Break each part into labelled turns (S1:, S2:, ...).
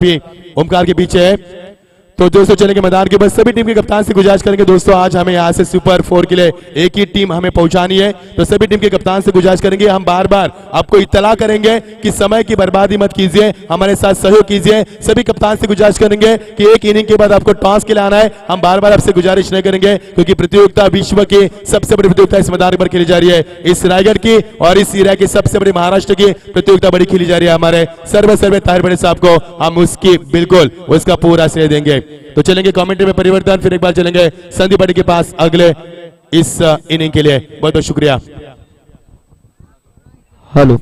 S1: ओमकार के पीछे है। तो दोस्तों चलेंगे मैदान के बस सभी टीम के कप्तान से गुजारिश करेंगे दोस्तों, आज हमें यहाँ से सुपर 4 के लिए एक ही टीम हमें पहुंचानी है, तो सभी टीम के कप्तान से गुजारिश करेंगे, हम बार बार आपको इत्तला करेंगे कि समय की बर्बादी मत कीजिए, हमारे साथ सहयोग कीजिए। सभी कप्तान से गुजारिश करेंगे कि एक इनिंग के बाद आपको टॉस के लिए आना है, हम बार बार आपसे गुजारिश नहीं करेंगे क्योंकि प्रतियोगिता विश्व की सबसे बड़ी प्रतियोगिता इस मैदान पर खेली जा रही है, इस रायगढ़ की और इस एरिया की सबसे बड़ी महाराष्ट्र की प्रतियोगिता बड़ी खेली जा रही है। हमारे सर्वे ताहिर बड़े साहब को हम उसकी बिल्कुल उसका पूरा श्रेय देंगे। तो चलेंगे कमेंट्री में परिवर्तन, फिर एक बार चलेंगे संदीप पाटिल के पास अगले इस इनिंग के लिए। बहुत बहुत शुक्रिया।
S2: हेलो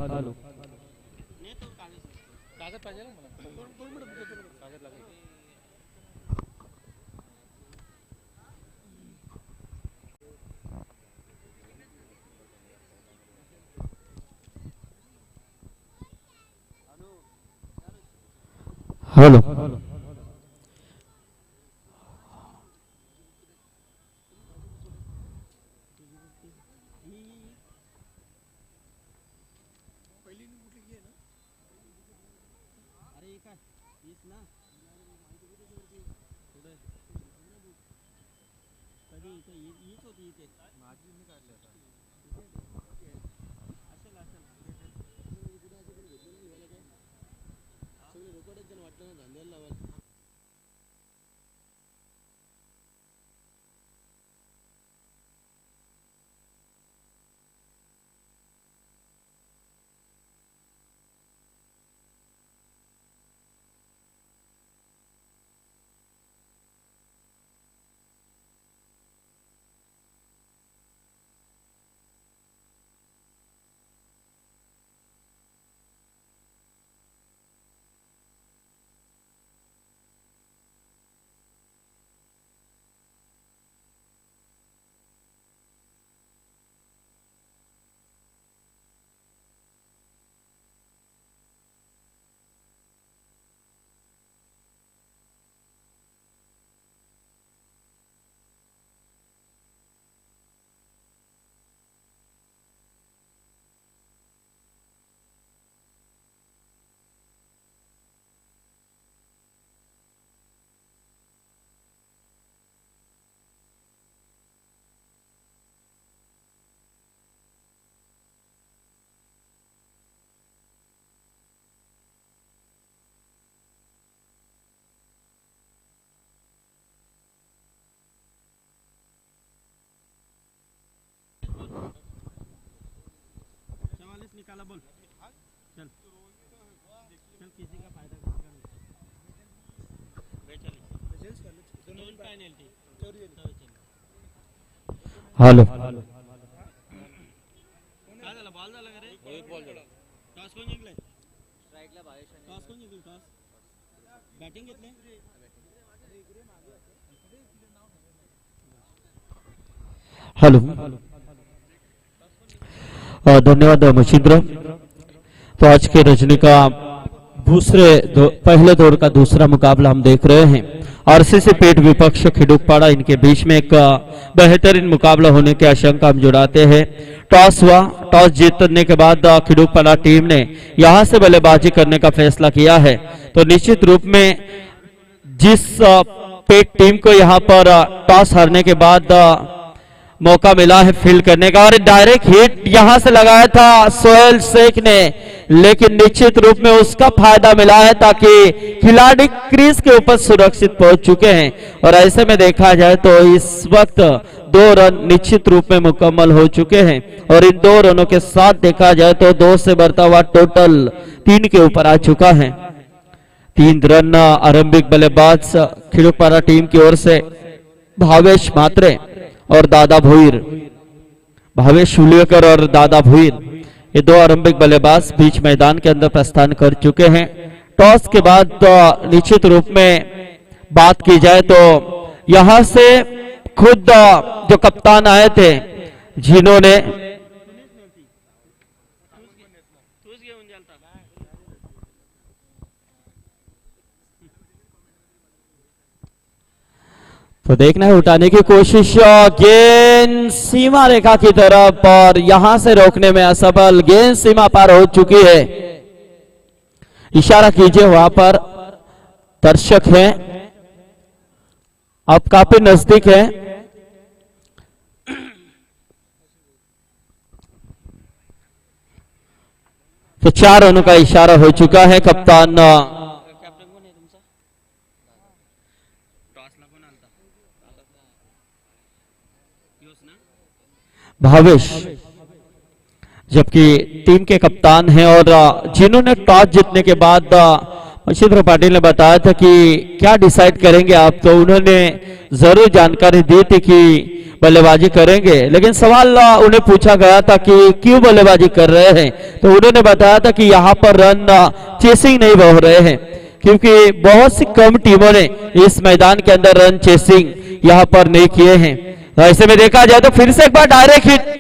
S2: हेलो
S3: निकाला बोल चल चल किसी का फायदा
S2: हेलो
S3: काय झालं बॉल झाला का रे बॉल झाला टॉस कोण जिंकलाय स्ट्राइकला टॉस कोण जिंकलं टॉस बॅटिंग घेतले
S2: हेलो धन्यवाद मशींद्र। तो आज के रजनी का पहले दौर का दूसरा मुकाबला हम देख रहे हैं। आरसीसी पेट विपक्ष खिड़ूकपाड़ा, इनके बीच में एक बेहतरीन मुकाबला होने की आशंका हम जुड़ाते हैं। टॉस हुआ, टॉस जीतने के बाद खिड़ूकपाड़ा टीम ने यहां से बल्लेबाजी करने का फैसला किया है। तो निश्चित रूप में जिस पेट टीम को यहां पर टॉस हारने के बाद मौका मिला है फील्ड करने का, और डायरेक्ट हिट यहां से लगाया था सोहेल शेख ने, लेकिन निश्चित रूप में उसका फायदा मिला है ताकि खिलाड़ी क्रीज के ऊपर सुरक्षित पहुंच चुके हैं। और ऐसे में देखा जाए तो इस वक्त 2 रन निश्चित रूप में मुकम्मल हो चुके हैं, और इन 2 रनों के साथ देखा जाए तो 2 से बढ़ता हुआ टोटल 3 के ऊपर आ चुका है। 3 रन आरंभिक बल्लेबाज खिड़ूकपाड़ा टीम की ओर से भावेश मात्रे और दादा भोईर, भावेश शुलियकर और दादा भोईर, ये 2 आरंभिक बल्लेबाज बीच मैदान के अंदर प्रस्थान कर चुके हैं। टॉस के बाद निश्चित रूप में बात की जाए तो यहां से खुद जो कप्तान आए थे जिन्होंने तो देखना है उठाने की कोशिश, गेंद सीमा रेखा की तरफ और यहां से रोकने में असफल, गेंद सीमा पार हो चुकी है। इशारा कीजिए वहां पर दर्शक हैं, आप काफी नजदीक हैं। तो 4 रनों का इशारा हो चुका है। कप्तान
S3: कॅप्टन कोण आहे तुमचा टॉसला कोण आलता योस ना
S2: भावेश जबकि टीम के कप्तान हैं और जिन्होंने टॉस जीतने के बाद मच्छिंद्र पाटिल ने बताया था कि क्या डिसाइड करेंगे आप, तो उन्होंने जरूर जानकारी दी थी कि बल्लेबाजी करेंगे, लेकिन सवाल उन्हें पूछा गया था कि क्यों बल्लेबाजी कर रहे हैं, तो उन्होंने बताया था कि यहाँ पर रन चेसिंग नहीं हो रहे हैं, क्योंकि बहुत सी कम टीमों ने इस मैदान के अंदर रन चेसिंग यहाँ पर नहीं किए हैं। तो ऐसे में देखा जाए तो फिर से एक बार डायरेक्ट हिट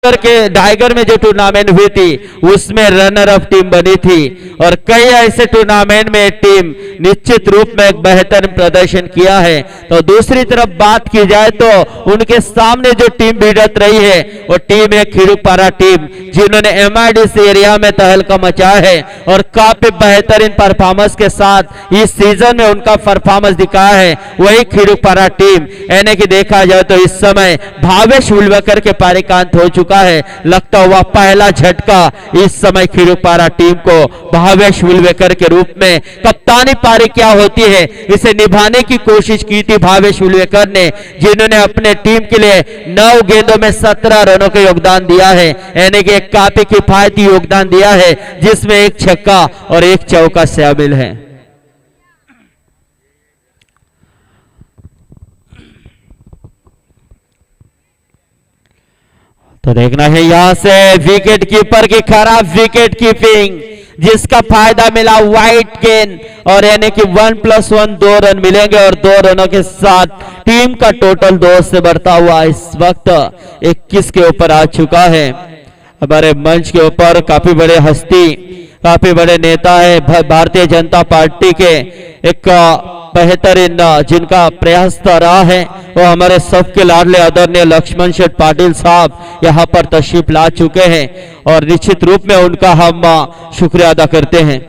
S2: के टाइगर में जो टूर्नामेंट हुई थी उसमें रनर अप टीम बनी थी और कई ऐसे टूर्नामेंट में टीम निश्चित रूप में एक बेहतर प्रदर्शन किया है। तो दूसरी तरफ बात की जाए तो उनके सामने जो टीम भिड़त रही है वो टीम है खिड़ुकपारा टीम, जिन्होंने एमआईडीसी एरिया में तहलका मचाया है और काफी बेहतरीन परफॉर्मेंस के साथ इस सीजन में उनका परफॉर्मेंस दिखाया है। वही खिड़ुकपारा टीम यानी कि देखा जाए तो इस समय भावेश उल्वेकर के पारिकांत हो चुका है। लगता हुआ पहला झटका इस समय खिड़ुकपारा टीम को भावेश उल्वेकर के रूप में कप्तानी पारी क्या होती है इसे निभाने की कोशिश की थी भावेश उल्वेकर ने, जिन्होंने अपने टीम के लिए 9 गेंदों में 17 रनों का योगदान दिया है, यानी कि एक काफी किफायती योगदान दिया है जिसमें एक छक्का और एक चौका शामिल है। तो देखना है यहां से विकेट कीपर की खराब विकेट कीपिंग जिसका फायदा मिला वाइट गेंद और यानी कि 1+1 2 रन मिलेंगे और 2 रनों के साथ टीम का टोटल 2 से बढ़ता हुआ इस वक्त 21 के ऊपर आ चुका है। हमारे मंच के ऊपर काफी बड़े हस्ती, काफी बड़े नेता है भारतीय जनता पार्टी के, एक बेहतरीन जिनका प्रयास रहा है वो हमारे सबके लाडले आदरणीय लक्ष्मण शेठ पाटिल साहब यहाँ पर तशरीफ ला चुके हैं और निश्चित रूप में उनका हम शुक्रिया अदा करते हैं।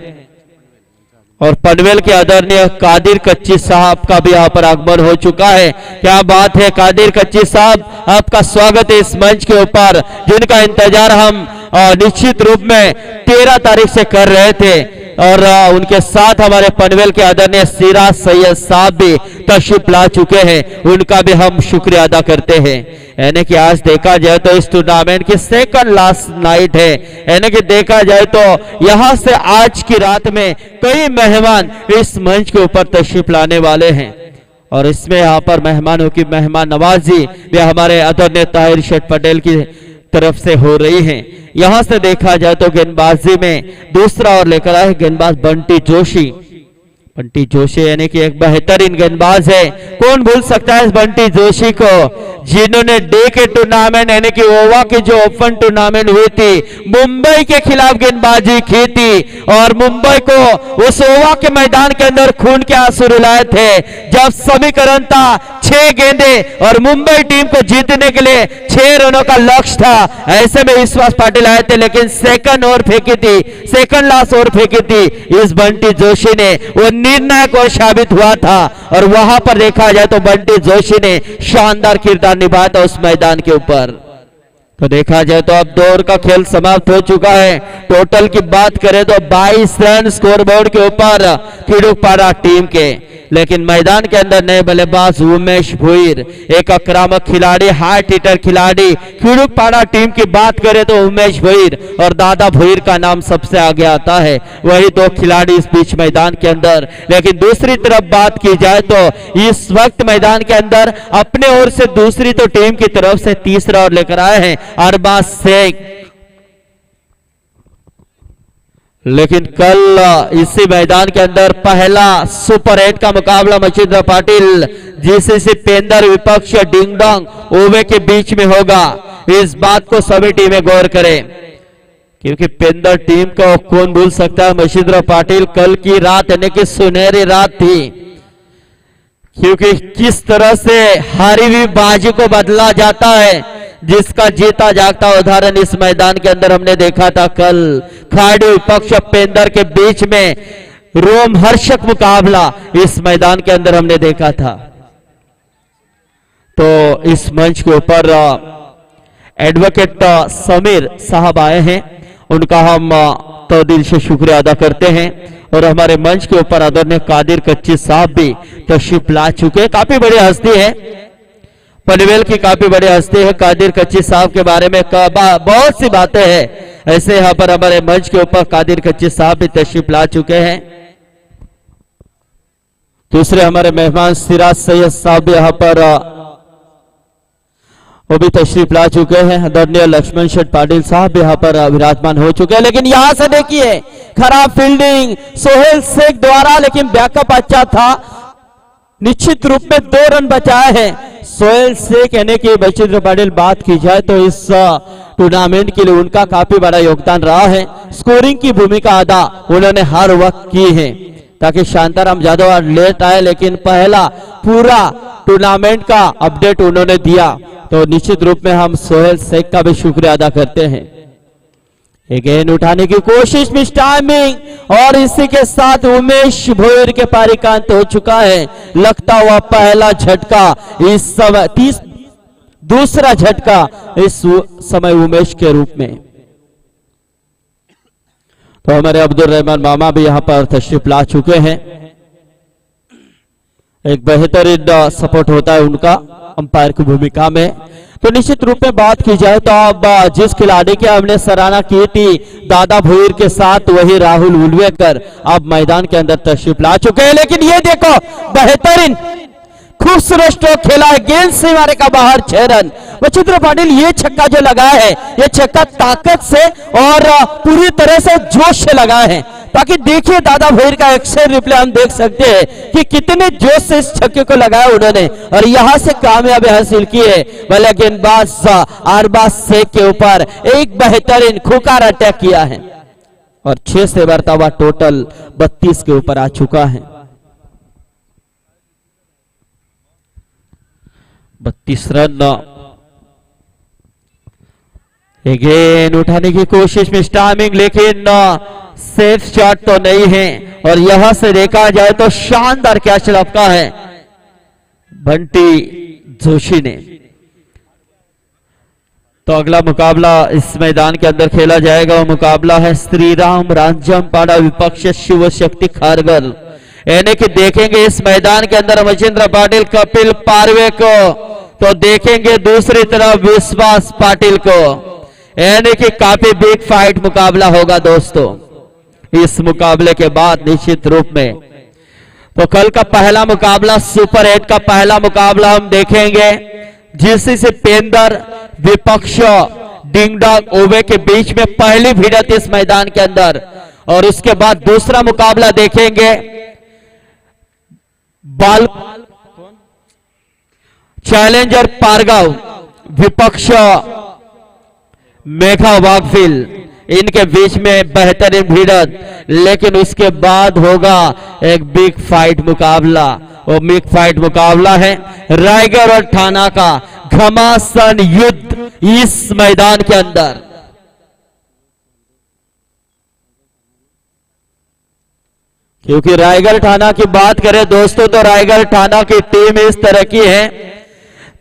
S2: और पनवेल के आदरणीय कादिर कच्ची साहब का भी यहाँ पर आगमन हो चुका है। क्या बात है कादिर कच्ची साहब, आपका स्वागत है इस मंच के ऊपर जिनका इंतजार हम निश्चित रूप में 13 तारीख से कर रहे थे और उनके साथ हमारे पनवेल के आदरणीय सिराज सैयद साहब भी तशरीफ ला चुके हैं, उनका भी हम शुक्रिया अदा करते हैं। यानी कि आज देखा जाए तो इस टूर्नामेंट की सेकंड लास्ट नाइट है, यानी कि देखा जाए तो यहां से आज की रात में कई मेहमान इस मंच के ऊपर तशरीफ लाने वाले हैं और इसमें यहाँ पर मेहमानों की मेहमान नवाजी भी हमारे आदरणीय ताहिर शेठ पटेल की तरफ से हो रही है। यहां से देखा जाए तो गेंदबाजी में दूसरा ओवर लेकर आए गेंदबाज बंटी जोशी। बंटी जोशी यानी कि एक बेहतरीन गेंदबाज है, कौन भूल सकता है इस बंटी जोशी को, जिन्होंने डे के टूर्नामेंट यानी कि ओवा की जो ओपन टूर्नामेंट हुई थी मुंबई के खिलाफ गेंदबाजी की थी और मुंबई को उस ओवा के मैदान के अंदर खून के आंसू रुलाए थे जब समीकरण था 6 गेंदे और मुंबई टीम को जीतने के लिए 6 रनों का लक्ष्य था। ऐसे में विश्वास पाटिल आए थे लेकिन सेकंड ओवर फेंकी थी, सेकंड लास्ट ओवर फेंकी थी इस बंटी जोशी ने, वो निर्णायक और साबित हुआ था और वहां पर देखा जाए तो बंटी जोशी ने शानदार किरदार निभाया था उस मैदान के ऊपर। तो देखा जाए तो अब 2 ओवर का खेल समाप्त हो चुका है। टोटल की बात करें तो 22 रन स्कोरबोर्ड के ऊपर खिड़ुकपारा टीम के, लेकिन मैदान के अंदर नए बल्लेबाज उमेश भुईर, एक आक्रामक खिलाड़ी, हार्ड हिटर खिलाड़ी। खिड़ुकपारा टीम की बात करें तो उमेश भुईर और दादा भुईर का नाम सबसे आगे आता है, वही 2 खिलाड़ी इस बीच मैदान के अंदर। लेकिन दूसरी तरफ बात की जाए तो इस वक्त मैदान के अंदर अपने ओर से दूसरी तो टीम की तरफ से तीसरा ओवर लेकर आए हैं अरबाज शेख। लेकिन कल इसी मैदान के अंदर पहला सुपर 8 का मुकाबला मच्छिंद्र पाटिल जीसीसी पेंदर विपक्ष डिंगडोंग ओवे के बीच में होगा। इस बात को सभी टीमें गौर करें क्योंकि पेंदर टीम को कौन भूल सकता है। मच्छिंद्र पाटिल कल की रात यानी कि सुनहरी रात थी, क्योंकि किस तरह से हारी हुई बाजी को बदला जाता है जिसका जीता जागता उदाहरण इस मैदान के अंदर हमने देखा था। कल खाड़ी विपक्ष पेंदर के बीच में रोमहर्षक मुकाबला इस मैदान के अंदर हमने देखा था। तो इस मंच के ऊपर एडवोकेट समीर साहब आए हैं, उनका हम तो दिल से शुक्रिया अदा करते हैं और हमारे मंच के ऊपर आदरणीय कादिर कच्ची साहब भी तशरीफ ला चुके। काफी बड़ी हस्ती है, पनवेल की काफी बड़ी हस्ती है। कादिर कच्ची साहब के बारे में बहुत सी बातें हैं, ऐसे यहाँ पर हमारे मंच के ऊपर कादिर कच्ची साहब भी तशरीफ ला चुके हैं। दूसरे हमारे मेहमान सिराज सैयद साहब भी यहाँ पर वो भी तशरीफ ला चुके हैं। आदरणीय लक्ष्मण शेठ पाटिल साहब भी यहाँ पर विराजमान हो चुके हैं। लेकिन यहां से देखिए खराब फील्डिंग सोहेल शेख द्वारा, लेकिन बैकअप अच्छा था। निश्चित रूप में 2 रन बचाए हैं। सोहेल शेख यानी कि बलचिंद्र पाटिल बात की जाए तो इस टूर्नामेंट के लिए उनका काफी बड़ा योगदान रहा है। स्कोरिंग की भूमिका अदा उन्होंने हर वक्त की है, ताकि शांताराम यादव लेट आए लेकिन पहला पूरा टूर्नामेंट का अपडेट उन्होंने दिया। तो निश्चित रूप में हम सोहेल शेख का भी शुक्रिया अदा करते हैं। गेंद उठाने की कोशिश, मिस टाइमिंग, और इसी के साथ उमेश भोयर के पारी का अंत हो चुका है। लगता हुआ पहला झटका इस समय, दूसरा झटका इस समय उमेश के रूप में। तो हमारे अब्दुल रहमान मामा भी यहां पर तशरीफ ला चुके हैं। एक बेहतरीन सपोर्ट होता है उनका अंपायर की भूमिका में। तो निश्चित रूप में बात की जाए तो अब जिस खिलाड़ी की हमने सराहना की थी दादा भोईर के साथ, वही राहुल उलवेकर अब मैदान के अंदर तशरीफ ला चुके हैं। लेकिन ये देखो, बेहतरीन खूबसूरत स्ट्रोक खेला है, गेंद से मारे का बाहर 6 रन। बलचिंद्र पाटिल ये छक्का जो लगाया है, ये छक्का ताकत से और पूरी तरह से जोश से लगाए हैं, ताकि देखिए दादा भोईर का एक्शन रिप्ले हम देख सकते हैं कि कितने जोश से इस छक्के को लगाया उन्होंने और यहां से कामयाबी हासिल की है। भले गेंदबाज अरबाज शेख के ऊपर एक बेहतरीन खुकार अटैक किया है और 6 से बढ़ता हुआ टोटल 32 के ऊपर आ चुका है। 32 रन। गेंद उठाने की कोशिश में स्टार्मिंग, लेकिन सेफ शॉट तो नहीं है और यहां से देखा जाए तो शानदार कैच लपका है बंटी जोशी ने। तो अगला मुकाबला इस मैदान के अंदर खेला जाएगा, वो मुकाबला है श्रीराम रांजमपाड़ा विपक्ष शिव शक्ति खारगल। यानी कि देखेंगे इस मैदान के अंदर बलचिंद्र पाटिल कपिल पारवे को, तो देखेंगे दूसरी तरफ विश्वास पाटिल को। यानी कि काफी बिग फाइट मुकाबला होगा दोस्तों इस मुकाबले के बाद निश्चित रूप में। तो कल का पहला मुकाबला सुपर 8 का पहला मुकाबला हम देखेंगे, जिससे से पेंदर विपक्ष डिंगडॉग ओवे के बीच में पहली भिड़ंत इस मैदान के अंदर, और उसके बाद दूसरा मुकाबला देखेंगे बाल चैलेंजर पारगांव विपक्ष मेघा वाघविल, इनके बीच में बेहतरीन भिड़ंत। लेकिन उसके बाद होगा एक बिग फाइट मुकाबला, वो बिग फाइट मुकाबला है रायगढ़ और ठाना का घमासान युद्ध इस मैदान के अंदर। क्योंकि रायगढ़ ठाना की बात करें दोस्तों, तो रायगढ़ ठाना की टीम इस तरह की है।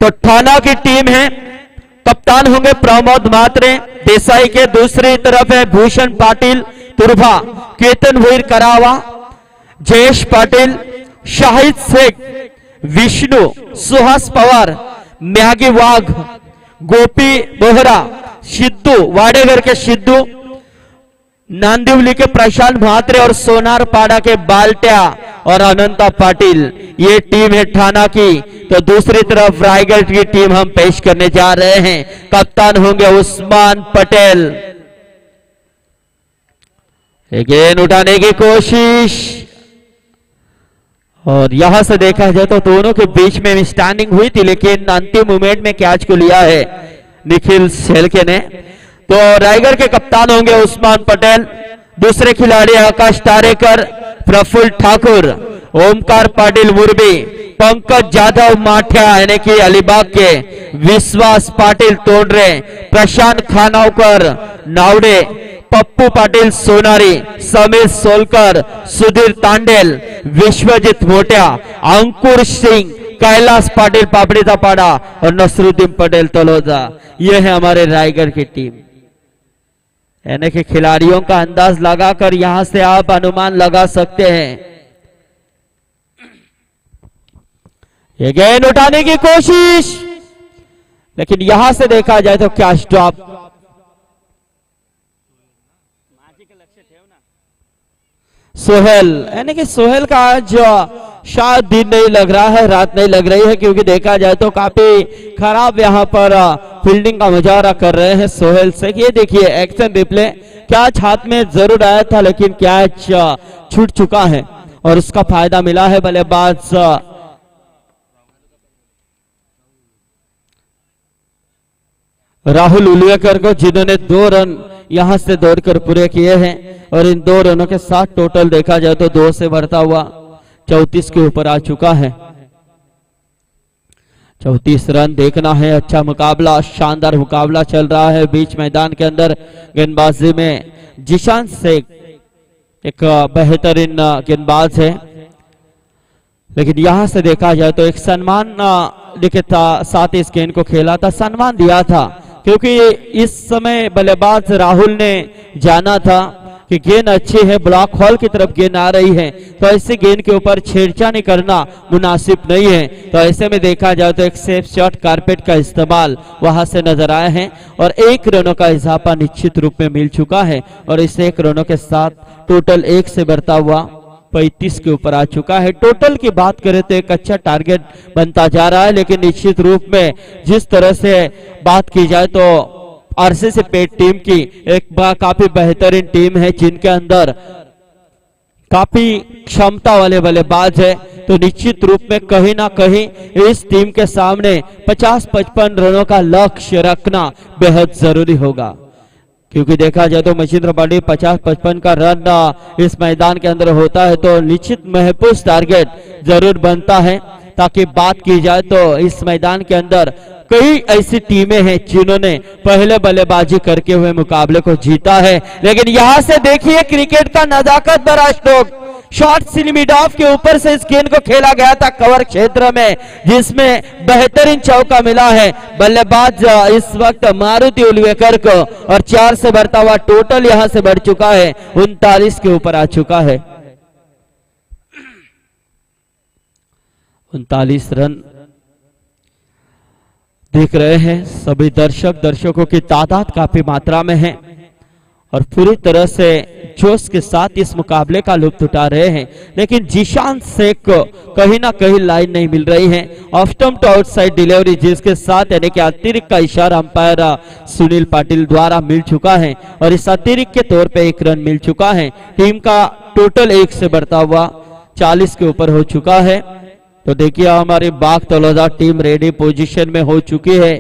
S2: तो ठाना की टीम है, कप्तान होंगे प्रमोद मात्रे देसाई के, दूसरी तरफ है भूषण पाटिल तुरभा, केतन भोईर करावा, जयेश पाटिल, शाहिद शेख, विष्णु सुहास पवार, म्यागी वाघ, गोपी बोहरा, सिद्धू वाडेगर के सिद्धू, नांदिवली के प्रशांत म्हात्रे और सोनार पाड़ा के बाल्टिया और अनंता पाटिल, ये टीम है ठाना की। तो दूसरी तरफ रायगढ़ की टीम हम पेश करने जा रहे हैं, कप्तान होंगे उस्मान पटेल। गेंद उठाने की कोशिश, और यहां से देखा जाए तो दोनों के बीच में स्टैंडिंग हुई थी, लेकिन अंतिम मोमेंट में कैच को लिया है निखिल शेलके ने। तो रायगढ़ के कप्तान होंगे उस्मान पटेल, दूसरे खिलाड़ी आकाश तारेकर, प्रफुल्ल ठाकुर, ओमकार पाटिल मुरबी, पंकज जाधव माठिया यानी कि अलीबाग के, विश्वास पाटिल तोंडरे, प्रशांत खानौकर नावड़े, पप्पू पाटिल सोनारी, समीर सोलकर, सुधीर तांडेल, विश्वजीत मोटिया, अंकुर सिंह, कैलाश पाटिल पापड़ी थापाड़ा और नसरुद्दीन पटेल तलोजा। ये है हमारे रायगढ़ की टीम। यानी कि खिलाड़ियों का अंदाज लगाकर यहां से आप अनुमान लगा सकते हैं। ये गेंद उठाने की कोशिश, लेकिन यहां से देखा जाए तो कैच ड्रॉप। सोहेल, यानी कि सोहेल का आज शायद दिन नहीं लग रहा है, रात नहीं लग रही है, क्योंकि देखा जाए तो काफी खराब यहां पर फील्डिंग का मुजाहरा कर रहे हैं सोहेल से। ये देखिए एक्शन रिप्ले, कैच हाथ में जरूर आया था लेकिन कैच छूट चुका है और उसका फायदा मिला है बल्लेबाज राहुल उल्वेकर को, जिन्होंने 2 रन यहां से दौड़कर पूरे किए हैं और इन 2 रनों के साथ टोटल देखा जाए तो 2 से बढ़ता हुआ 34 के ऊपर आ चुका है। 34 रन देखना है। अच्छा मुकाबला, शानदार मुकाबला चल रहा है बीच मैदान के अंदर। गेंदबाजी में जिशान शेख एक बेहतरीन गेंदबाज है, लेकिन यहां से देखा जाए तो एक सम्मान के साथ इस गेंद को खेला था, सम्मान दिया था, क्योंकि इस समय बल्लेबाज राहुल ने जाना था कि गेंद अच्छी है, ब्लॉक हॉल की तरफ गेंद आ रही है, तो ऐसे गेंद के ऊपर छेड़छाड़ी करना मुनासिब नहीं है। तो ऐसे में देखा जाए तो एक सेफ शॉट कारपेट का इस्तेमाल वहां से नजर आए हैं और 1 रनों का इजाफा निश्चित रूप में मिल चुका है और इस 1 रनों के साथ टोटल 1 से बढ़ता हुआ 35 के ऊपर आ चुका है। टोटल की बात करें तो एक अच्छा टारगेट बनता जा रहा है, लेकिन निश्चित रूप में जिस तरह से बात की जाए तो आरसीसी पेट टीम की एक काफी बेहतरीन टीम है, जिनके अंदर काफी क्षमता वाले बल्लेबाज है, तो निश्चित रूप में कहीं ना कहीं इस टीम के सामने 50-55 रनों का लक्ष्य रखना बेहद जरूरी होगा, क्योंकि देखा जाए तो मच्छिंद्र पाटिल 50-55 का रन इस मैदान के अंदर होता है तो निश्चित महफूज टारगेट जरूर बनता है। ताकि बात की जाए तो इस मैदान के अंदर कई ऐसी टीमें हैं जिन्होंने पहले बल्लेबाजी करके हुए मुकाबले को जीता है, लेकिन यहां से देखिए क्रिकेट का नजाकत भरा स्ट्रोक, शॉर्ट स्लिमिड ऑफ के ऊपर से इस गेंद को खेला गया था कवर क्षेत्र में, जिसमें बेहतरीन चौका मिला है बल्लेबाज इस वक्त मारुति उल्वेकर को और 4 से बढ़ता हुआ टोटल यहां से बढ़ चुका है 39 के ऊपर आ चुका है। 39 रन देख रहे हैं सभी दर्शकों की तादाद काफी मात्रा में है और पूरी तरह से जोश के साथ इस मुकाबले का लुत्फ उठा रहे हैं, लेकिन जिशान शेख को कहीं ना कहीं लाइन नहीं मिल रही है। Off stump to outside delivery जिसके साथ यानी कि अतिरिक्त का इशारा अंपायर सुनील पाटिल द्वारा मिल चुका है और इस अतिरिक्त के तौर पे 1 रन मिल चुका है। टीम का टोटल 1 से बढ़ता हुआ 40 के ऊपर हो चुका है। तो देखिए हमारी बाग तलौदा टीम रेडी पोजीशन में हो चुकी है,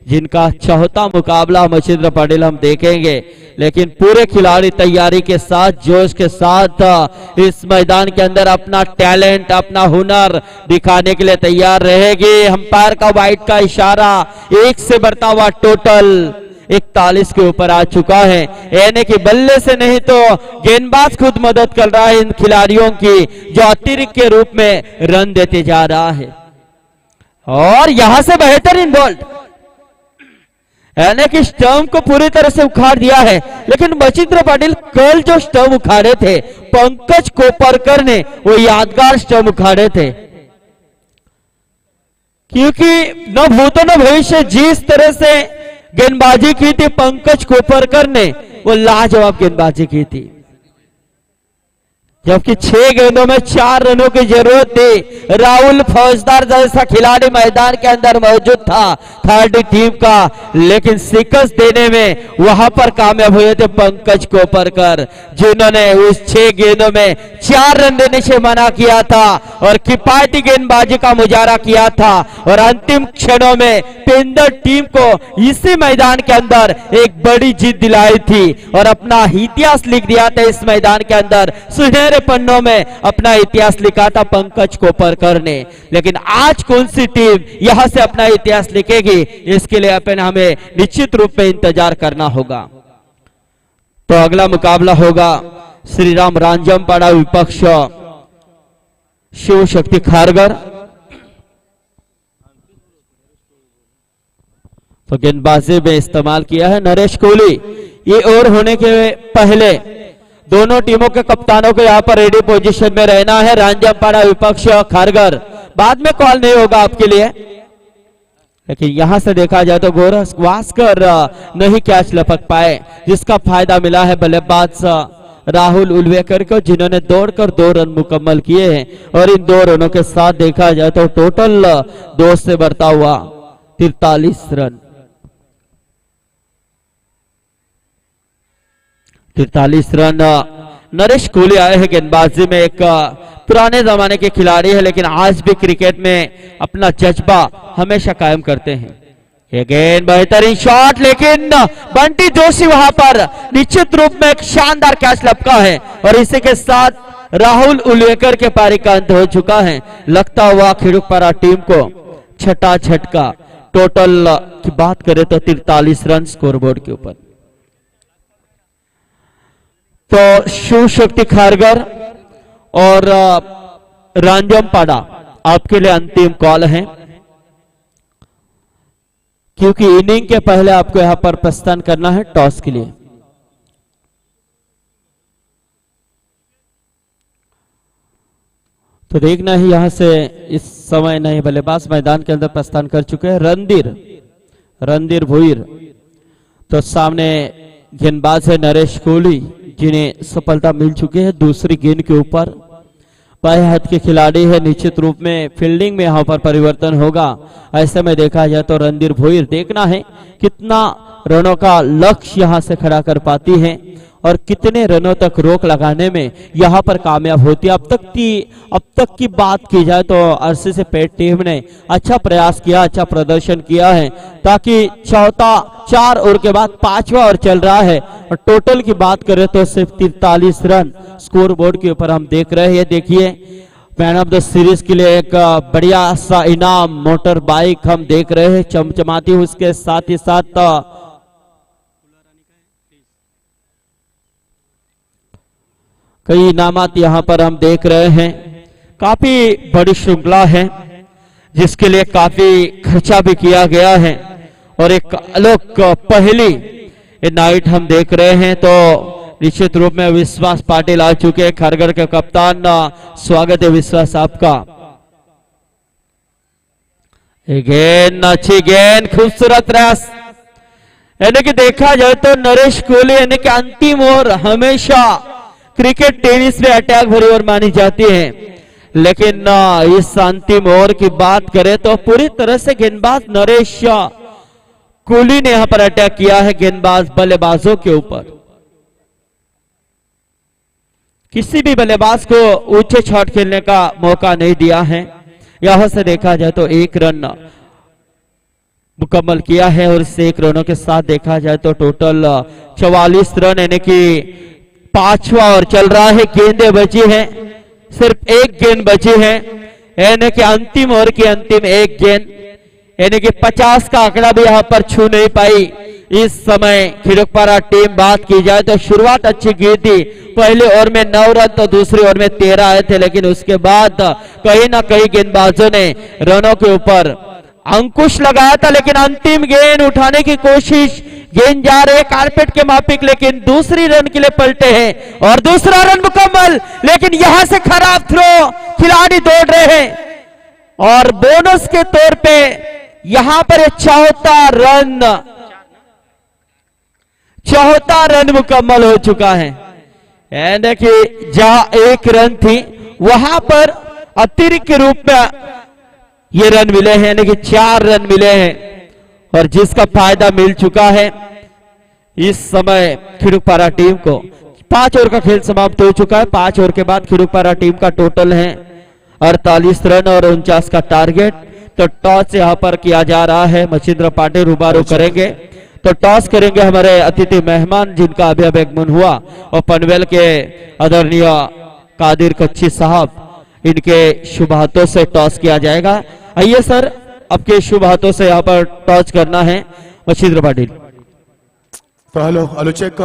S2: जिनका चौथा मुकाबला मच्छिंद्र पाटिल हम देखेंगे, लेकिन पूरे खिलाड़ी तैयारी के साथ जोश के साथ इस मैदान के अंदर अपना टैलेंट अपना हुनर दिखाने के लिए तैयार रहेगी। अंपायर का वाइड का इशारा 1 से बढ़ता हुआ टोटल 41 के ऊपर आ चुका है, यानी कि बल्ले से नहीं तो गेंदबाज खुद मदद कर रहा है इन खिलाड़ियों की, जो अतिरिक्त के रूप में रन देते जा रहा है। और यहां से बेहतरीन बॉल, यानी कि स्टंप को पूरी तरह से उखाड़ दिया है, लेकिन मच्छिंद्र पाटिल कल जो स्टंप उखाड़े थे पंकज कोपरकर ने वो यादगार स्टंप उखाड़े थे, क्योंकि न भूतो न भविष्य जिस तरह से गेंदबाजी की थी पंकज कोपरकर ने वो लाजवाब गेंदबाजी की थी, जबकि 6 गेंदों में 4 रनों की जरूरत थी। राहुल फौजदार जैसा खिलाड़ी मैदान के अंदर मौजूद था थर्ड टीम का, लेकिन शिकस्त देने में वहां पर कामयाब हुए थे पंकज कोपरकर, जिन्होंने उस 6 गेंदों में 4 रन देने से मना किया था और किफायती गेंदबाजी का मुजाहरा किया था और अंतिम क्षणों में पेंदर टीम को इसी मैदान के अंदर एक बड़ी जीत दिलाई थी और अपना इतिहास लिख दिया था इस मैदान के अंदर। सुनहरे पन्नों में अपना इतिहास लिखा था पंकज कोपरकर ने, लेकिन आज कौन सी टीम यहां से अपना इतिहास लिखेगी इसके लिए हमें निश्चित रूप में इंतजार करना होगा। तो अगला मुकाबला होगा श्री राम रांजमपाड़ा विपक्ष शिव शक्ति खारगर। तो गेंदबाजी में इस्तेमाल किया है नरेश कोहली। ये ओवर होने के पहले दोनों टीमों के कप्तानों को यहां पर रेडी पोजीशन में रहना है। रांजमपाड़ा विपक्ष खारगर, बाद में कॉल नहीं होगा आपके लिए, लेकिन यहां से देखा जाए तो गोरस वास्कर नहीं कैच लपक पाए, जिसका फायदा मिला है बल्लेबाज राहुल उल्वेकर को, जिन्होंने दौड़कर 2 रन मुकम्मल किए हैं और इन 2 रनों के साथ देखा जाए तो टोटल 2 से बढ़ता हुआ 43 रन। 43 रन नरेश कोहली आए हैं गेंदबाजी में। एक पुराने जमाने के खिलाड़ी है, लेकिन आज भी क्रिकेट में अपना जज्बा हमेशा कायम करते हैं। अगेन बेहतरीन शॉट, लेकिन बंटी जोशी वहां पर निश्चित रूप में एक शानदार कैच लपका है और इसी के साथ राहुल उल्वेकर के पारी का अंत हो चुका है। लगता हुआ खिड़ुकपारा टीम को छठा झटका। टोटल की बात करें तो 43 रन स्कोरबोर्ड के ऊपर। तो शिव शक्ति खारगर और रांजम पाड़ा आपके लिए अंतिम कॉल है, क्योंकि इनिंग के पहले आपको यहां पर प्रस्थान करना है टॉस के लिए। तो देखना है यहां से इस समय नए बल्लेबाज मैदान के अंदर प्रस्थान कर चुके हैं। रणधीर भुईर, तो सामने गेंदबाज है नरेश कोहली जिन्हें सफलता मिल चुकी है दूसरी गेंद के ऊपर। बाएं हाथ के खिलाड़ी है, निश्चित रूप में फील्डिंग में यहां पर परिवर्तन होगा। ऐसे में देखा जाए तो रणधीर भुईर, देखना है कितना रनों का लक्ष्य यहां से खड़ा कर पाती है और कितने रनों तक रोक लगाने में यहां पर कामयाब होती है। अब तक की बात की जाए तो आरसीसी पेट टीम ने अच्छा प्रयास किया, अच्छा प्रदर्शन किया है, ताकि चौथा 4 ओवर के बाद 5वां ओवर चल रहा है और टोटल की बात करें तो सिर्फ 43 रन स्कोर बोर्ड के ऊपर हम देख रहे हैं। देखिए मैन ऑफ द सीरीज के लिए एक बढ़िया सा इनाम मोटर बाइक हम देख रहे हैं चमचमाती हुई। उसके साथ ही साथ कई इनामात यहां पर हम देख रहे हैं। काफी बड़ी श्रृंखला है जिसके लिए काफी खर्चा भी किया गया है और एक अलग पहली नाइट हम देख रहे हैं। तो निश्चित रूप में विश्वास पाटिल आ चुके हैं, खरगढ़ के कप्तान। स्वागत है विश्वास आपका। गेंद, अच्छी गेंद, खूबसूरत रस। यानी कि देखा जाए तो नरेश कोहली यानी कि अंतिम ओवर हमेशा क्रिकेट टेनिस में अटैक भरी ओवर मानी जाती है, लेकिन इस अंतिम ओवर की बात करें तो पूरी तरह से गेंदबाज नरेश कोहली ने यहां पर अटैक किया है गेंदबाज बल्लेबाजों के ऊपर। किसी भी बल्लेबाज को ऊंचे शॉट खेलने का मौका नहीं दिया है। यहां से देखा जाए तो 1 रन मुकम्मल किया है और इस 1 रनों के साथ देखा जाए तो टोटल 44 रन यानी कि 5वां ओवर चल रहा है। गेंदें बची हैं, सिर्फ 1 गेंद बची है, यानी कि अंतिम ओवर की अंतिम 1 गेंद, यानी कि 50 का आंकड़ा भी यहां पर छू नहीं पाई इस समय खिड़ुकपारा टीम। बात की जाए तो शुरुआत अच्छी की थी, पहले ओवर में 9 रन तो दूसरे ओवर में 13 आए थे, लेकिन उसके बाद कहीं ना कहीं गेंदबाजों ने रनों के ऊपर अंकुश लगाया था। लेकिन अंतिम गेंद उठाने की कोशिश, गेंद जा रहे कारपेट के माफिक, लेकिन दूसरी रन के लिए पलटे हैं और दूसरा रन मुकम्मल। लेकिन यहां से खराब थ्रो, खिलाड़ी दौड़ रहे हैं और बोनस के तौर पे यहां पर चौथा रन मुकम्मल हो चुका है। यानी कि जहां 1 रन थी वहां पर अतिरिक्त के रूप में ये रन मिले हैं, यानी कि 4 रन मिले हैं और जिसका फायदा मिल चुका है इस समय खिड़ुकपारा टीम को। 5 ओवर का खेल समाप्त हो चुका है। 5 ओवर के बाद खिड़ुकपारा टीम का टोटल है 48 रन और 49 का टारगेट। तो टॉस यहां पर किया जा रहा है, मच्छिंद्र पाटिल रुबारू करेंगे। तो टॉस करेंगे हमारे अतिथि मेहमान जिनका अभी आगमन हुआ और पनवेल के आदरणीय कादिर कच्ची साहब, इनके शुभ हाथों से टॉस किया जाएगा। आइए सर, आपके शुभ हाथों से यहाँ पर टॉस करना है मच्छिंद्र पाटिल।
S1: तो हेलो चेक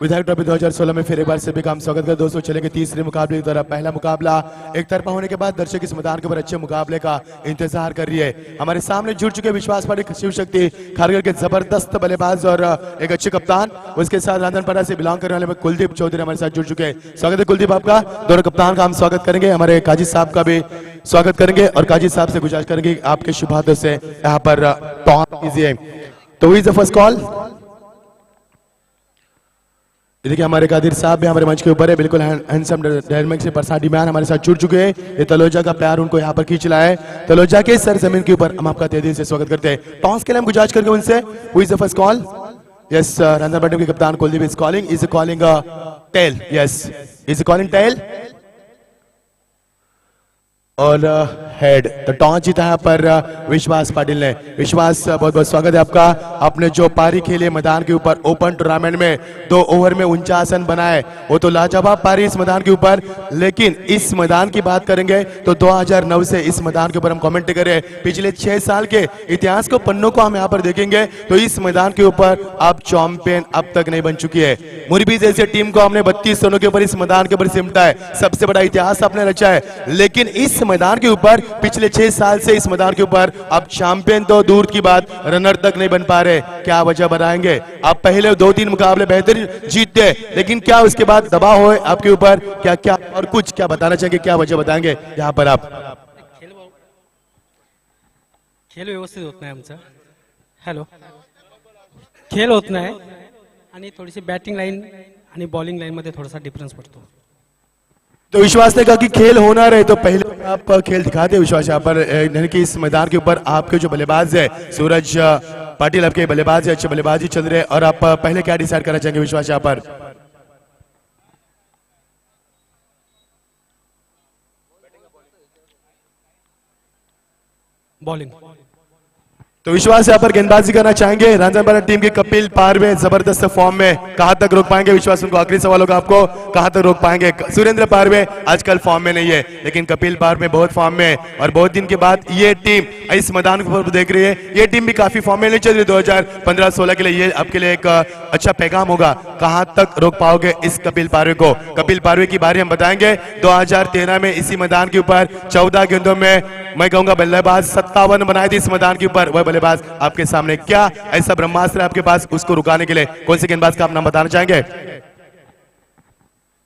S1: विधायक ट्रॉफी 2016 में फिर एक बार सभी का हम स्वागत करते दोस्तों। चलेंगे तीसरे मुकाबले की तरफ। पहला मुकाबला एक तरफा होने के बाद दर्शक इस मैदान के ऊपर अच्छे मुकाबले का इंतजार कर रही है। हमारे सामने जुड़ चुके विश्वास पाटिल, शिव शक्ति खारगर के जबरदस्त बल्लेबाज और एक अच्छे कप्तान, उसके साथ रांधनपाड़ा से बिलोंग करने वाले कुलदीप चौधरी हमारे साथ जुड़ चुके हैं। स्वागत है कुलदीप आपका। दोनों कप्तान का हम स्वागत करेंगे, हमारे काजी साहब का भी स्वागत करेंगे और काजी साहब से गुजारिश करेंगे आपके शुभ हाथों से यहाँ पर टॉस कीजिए। तो हुई द फर्स्ट कॉल। देखिए हमारे कादिर साहब भी हमारे मंच के ऊपर है, बिल्कुल हैंडसम डायनामिक से पर्सनालिटी मैन हमारे साथ जुड़ चुके हैं। ये तलोजा का प्यार उनको यहाँ पर खींच लाया है। तलोजा के सरजमीन के ऊपर हम आपका तहे दिल से स्वागत करते हैं। टॉस के लिए हम गुजारिश करके उनसे हुई the first call. Yes, Randhanpada के कप्तान Kuldeep is calling, is calling tail. Yes, is calling tail. और हेड तो टॉस जीता है पर विश्वास पाटिल ने। विश्वास बहुत बहुत स्वागत है आपका। आपने जो पारी खेली मैदान के ऊपर ओपन टूर्नामेंट में 2 ओवर में 49 रन बनाए, वो तो लाजवाब पारी इस मैदान के ऊपर। लेकिन इस मैदान की बात करेंगे तो 2009 से इस मैदान के ऊपर हम कमेंट करें, पिछले 6 साल के इतिहास को पन्नों को हम यहाँ पर देखेंगे तो इस मैदान के ऊपर आप चैंपियन अब तक नहीं बन चुकी है। मुरबी जैसे टीम को हमने 32 रनों के ऊपर इस मैदान के ऊपर सिमटा है, सबसे बड़ा इतिहास आपने रचा है। लेकिन इस मैदान के ऊपर पिछले 6 साल से इस मैदान के ऊपर आप चैंपियन तो दूर की बात, रनर तक नहीं बन पा रहे। क्या वजह बताएंगे? आप पहले 2-3 मुकाबले बेहतर जीतते, लेकिन क्या उसके बाद दबाव हो आपके ऊपर? क्या क्या और कुछ क्या बताना चाहेंगे, क्या वजह बताएंगे यहाँ पर आप?
S3: खेळ व्यवस्थित होत नाही आमचा. हॅलो, खेळ होत नाही आणि थोडीशी बॅटिंग लाईन आणि बॉलिंग लाईन मध्ये थोडासा डिफरन्स पडतो.
S1: तो विश्वास ने कहा कि खेल होना रहे तो पहले आप खेल दिखाते विश्वास यहाँ पर, यानी कि इस मैदान के ऊपर आपके जो बल्लेबाज है सूरज पाटिल आपके बल्लेबाज है, अच्छे बल्लेबाजी चल रहे हैं। और आप पहले क्या डिसाइड करना चाहेंगे विश्वास यहाँ पर?
S3: बॉलिंग
S1: तो विश्वास यहाँ पर गेंदबाजी करना चाहेंगे। रांझानपारा टीम के कपिल पारवे जबरदस्त फॉर्म में, कहां तक रोक पाएंगे विश्वास? उनको आखिरी सवाल होगा आपको, कहां तक रोक पाएंगे? सुरेंद्र पारवे आजकल फॉर्म में नहीं है, लेकिन कपिल पारवे बहुत फॉर्म में है और बहुत दिन के बाद ये टीम इस मैदान को देख रही है। ये टीम भी काफी फॉर्म में नहीं चल रही 2015-16 के लिए। ये आपके लिए एक अच्छा पैगाम होगा, कहां तक रोक पाओगे इस कपिल पारवे को? कपिल पारवे की बारी हम बताएंगे। 2013 में इसी मैदान के ऊपर 14 गेंदों में मैं कहूंगा बल्लेबाज 57 बनाए थे इस मैदान के ऊपर। वह बल्लेबाज आपके सामने, क्या ऐसा ब्रह्मास्त्र है आपके पास उसको रुकाने के लिए? कौन से गेंदबाज का आप नाम बताना चाहेंगे?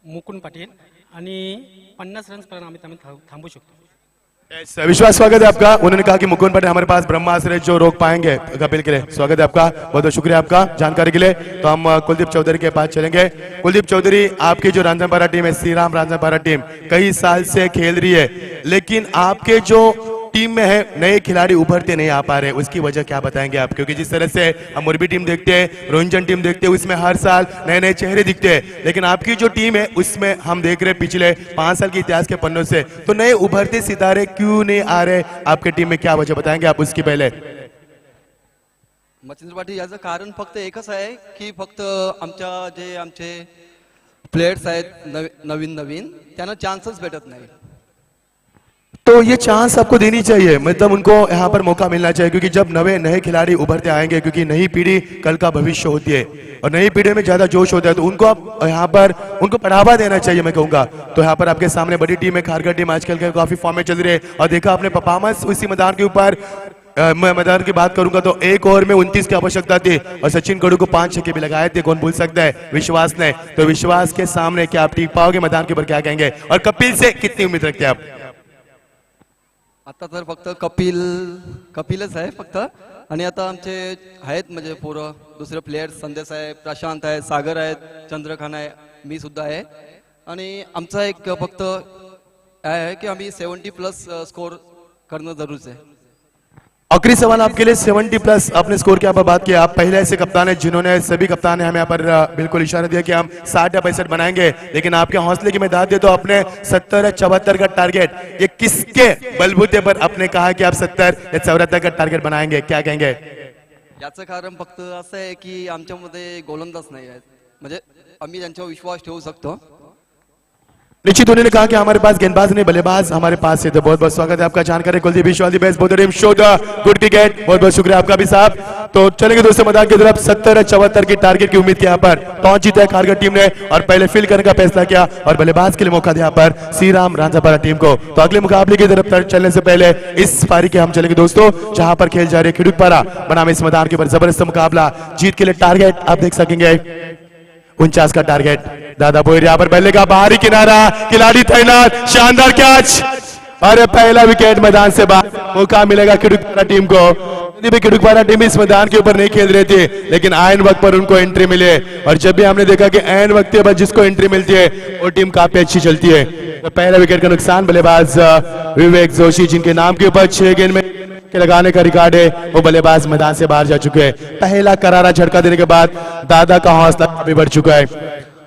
S3: मुकुंद पाटील आणि 50 रन्स पर्यंत आम्ही थांबू शकतो.
S1: विश्वास स्वागत है आपका। उन्होंने कहा कि मुकुंद पाटिल हमारे पास ब्रह्मास्त्र है जो रोक पाएंगे कपिल के लिए। स्वागत है आपका, बहुत बहुत शुक्रिया आपका जानकारी के लिए। तो हम कुलदीप चौधरी के पास चलेंगे। कुलदीप चौधरी, आपकी जो रांझानपारा टीम है, श्री राम रांझानपारा टीम कई साल से खेल रही है, लेकिन आपके जो टीम में है नए खिलाड़ी उभरते नहीं आ पा रहे, उसकी वजह क्या बताएंगे आप? क्योंकि जिस तरह से हम मुरबी टीम देखते हैं, रोहिंटन टीम देखते हैं, उसमें हर साल नए नए चेहरे दिखते हैं, लेकिन आपकी जो टीम है उसमें हम देख रहे हैं पिछले 5 साल के इतिहास के पन्नों से तो नए उभरते सितारे क्यों नहीं आ रहे आपके टीम में? क्या वजह बताएंगे आप उसकी पहले?
S4: मच्छिंद्र पाटील, याचं कारण फक्त एकच आहे की फक्त आमचे प्लेयर्स आहेत नवीन त्यांना चान्सच भेटत नाही.
S1: तो ये चांस आपको देनी चाहिए, मतलब उनको यहाँ पर मौका मिलना चाहिए, क्योंकि जब नए खिलाड़ी उभरते आएंगे, क्योंकि नई पीढ़ी कल का भविष्य होती है और नई पीढ़ी में ज्यादा जोश होता है, तो उनको आप यहाँ पर उनको बढ़ावा देना चाहिए मैं कहूंगा। तो यहाँ पर आपके सामने बड़ी टीम है, खारगर टीम आजकल के काफी फॉर्म में चल रही है और देखा आपने परफॉर्मेंस उसी मैदान के ऊपर। मैं मैदान की बात करूंगा तो 1 ओवर में 29 की आवश्यकता थी और सचिन गढ़ू को 5 छक्के भी लगाए थे, कौन भूल सकता है विश्वास ने। तो विश्वास के सामने क्या आप टिक पाओगे मैदान के ऊपर, क्या कहेंगे? और कपिल से कितनी उम्मीद रखते हैं आप?
S4: आता तर फक्त कपिलच आहे फक्त, आणि आता आमचे आहेत म्हणजे पोरं दुसरे प्लेयर्स, संदेश आहे, प्रशांत आहे, सागर आहेत, चंद्रखान आहे, मी सुद्धा आहे. आणि आमचा एक फक्त आहे की आम्ही 70+ स्कोर करणं जरूर आहे.
S1: आखिरी सवाल आपके लिए, 70+ आपने स्कोर की पर बात किया। आप पहले ऐसे कप्तान हैं जिन्होंने, सभी कप्तान ने हमें यहाँ पर बिल्कुल इशारा दिया कि हम 60 या 65 बनाएंगे, लेकिन आपके हौसले की मैं दाद दे तो आपने 70 या 74 का टारगेट, ये किसके बलबूते पर आपने कहा कि आप 70 या 74 का टारगेट बनाएंगे, क्या कहेंगे?
S4: याचं कारण फक्त असं आहे की आमच्यामध्ये गोलंदाज नाही आहेत, म्हणजे आम्ही त्यांच्यावर विश्वास ठेवू शकतो.
S1: निश्चित उन्होंने कहा कि हमारे पास गेंदबाज नहीं बल्लेबाज हमारे पास है। तो बहुत बहुत स्वागत है आपका जानकारी। Kuldeep wish all the best, both team show the good cricket. बहुत बहुत शुक्रिया आपका भी साहब। तो चलेंगे दोस्तों मैदान की तरफ। 70 या 74 की टारगेट की उम्मीद की यहाँ पर टॉस जीता है खारगर टीम ने और पहले फील्ड करने का फैसला किया और बल्लेबाज के लिए मौका दिया पर श्री राम रांझानपारा टीम को। तो अगले मुकाबले की तरफ चलने से पहले इस पारी के हम चलेंगे दोस्तों जहां पर खेल जा रही है खिड़ूकपारा बनाम इस मैदान के ऊपर जबरदस्त मुकाबला। जीत के लिए टारगेट आप देख सकेंगे 49 का टारगेट। दादा बोयर यहाँ पर बल्ले का बाहरी किनारा, खिलाड़ी तैनात, शानदार कैच। अरे पहला विकेट मैदान से बाहर, मौका मिलेगा खिड़ूकपारा टीम को। खिड़ूकपारा टीम इस मैदान के ऊपर नहीं खेल रही थी, लेकिन आयन वक्त पर उनको एंट्री मिली और जब भी हमने देखा कि आयन वक्त पर जिसको एंट्री मिलती है वो टीम काफी अच्छी चलती है। तो पहला विकेट का नुकसान बल्लेबाज विवेक जोशी, जिनके नाम के ऊपर 6 गेंद में के लगाने का रिकॉर्ड है, वो बल्लेबाज मैदान से बाहर जा चुके हैं। पहला करारा झटका देने के बाद दादा का हौसला भी बढ़ चुका है।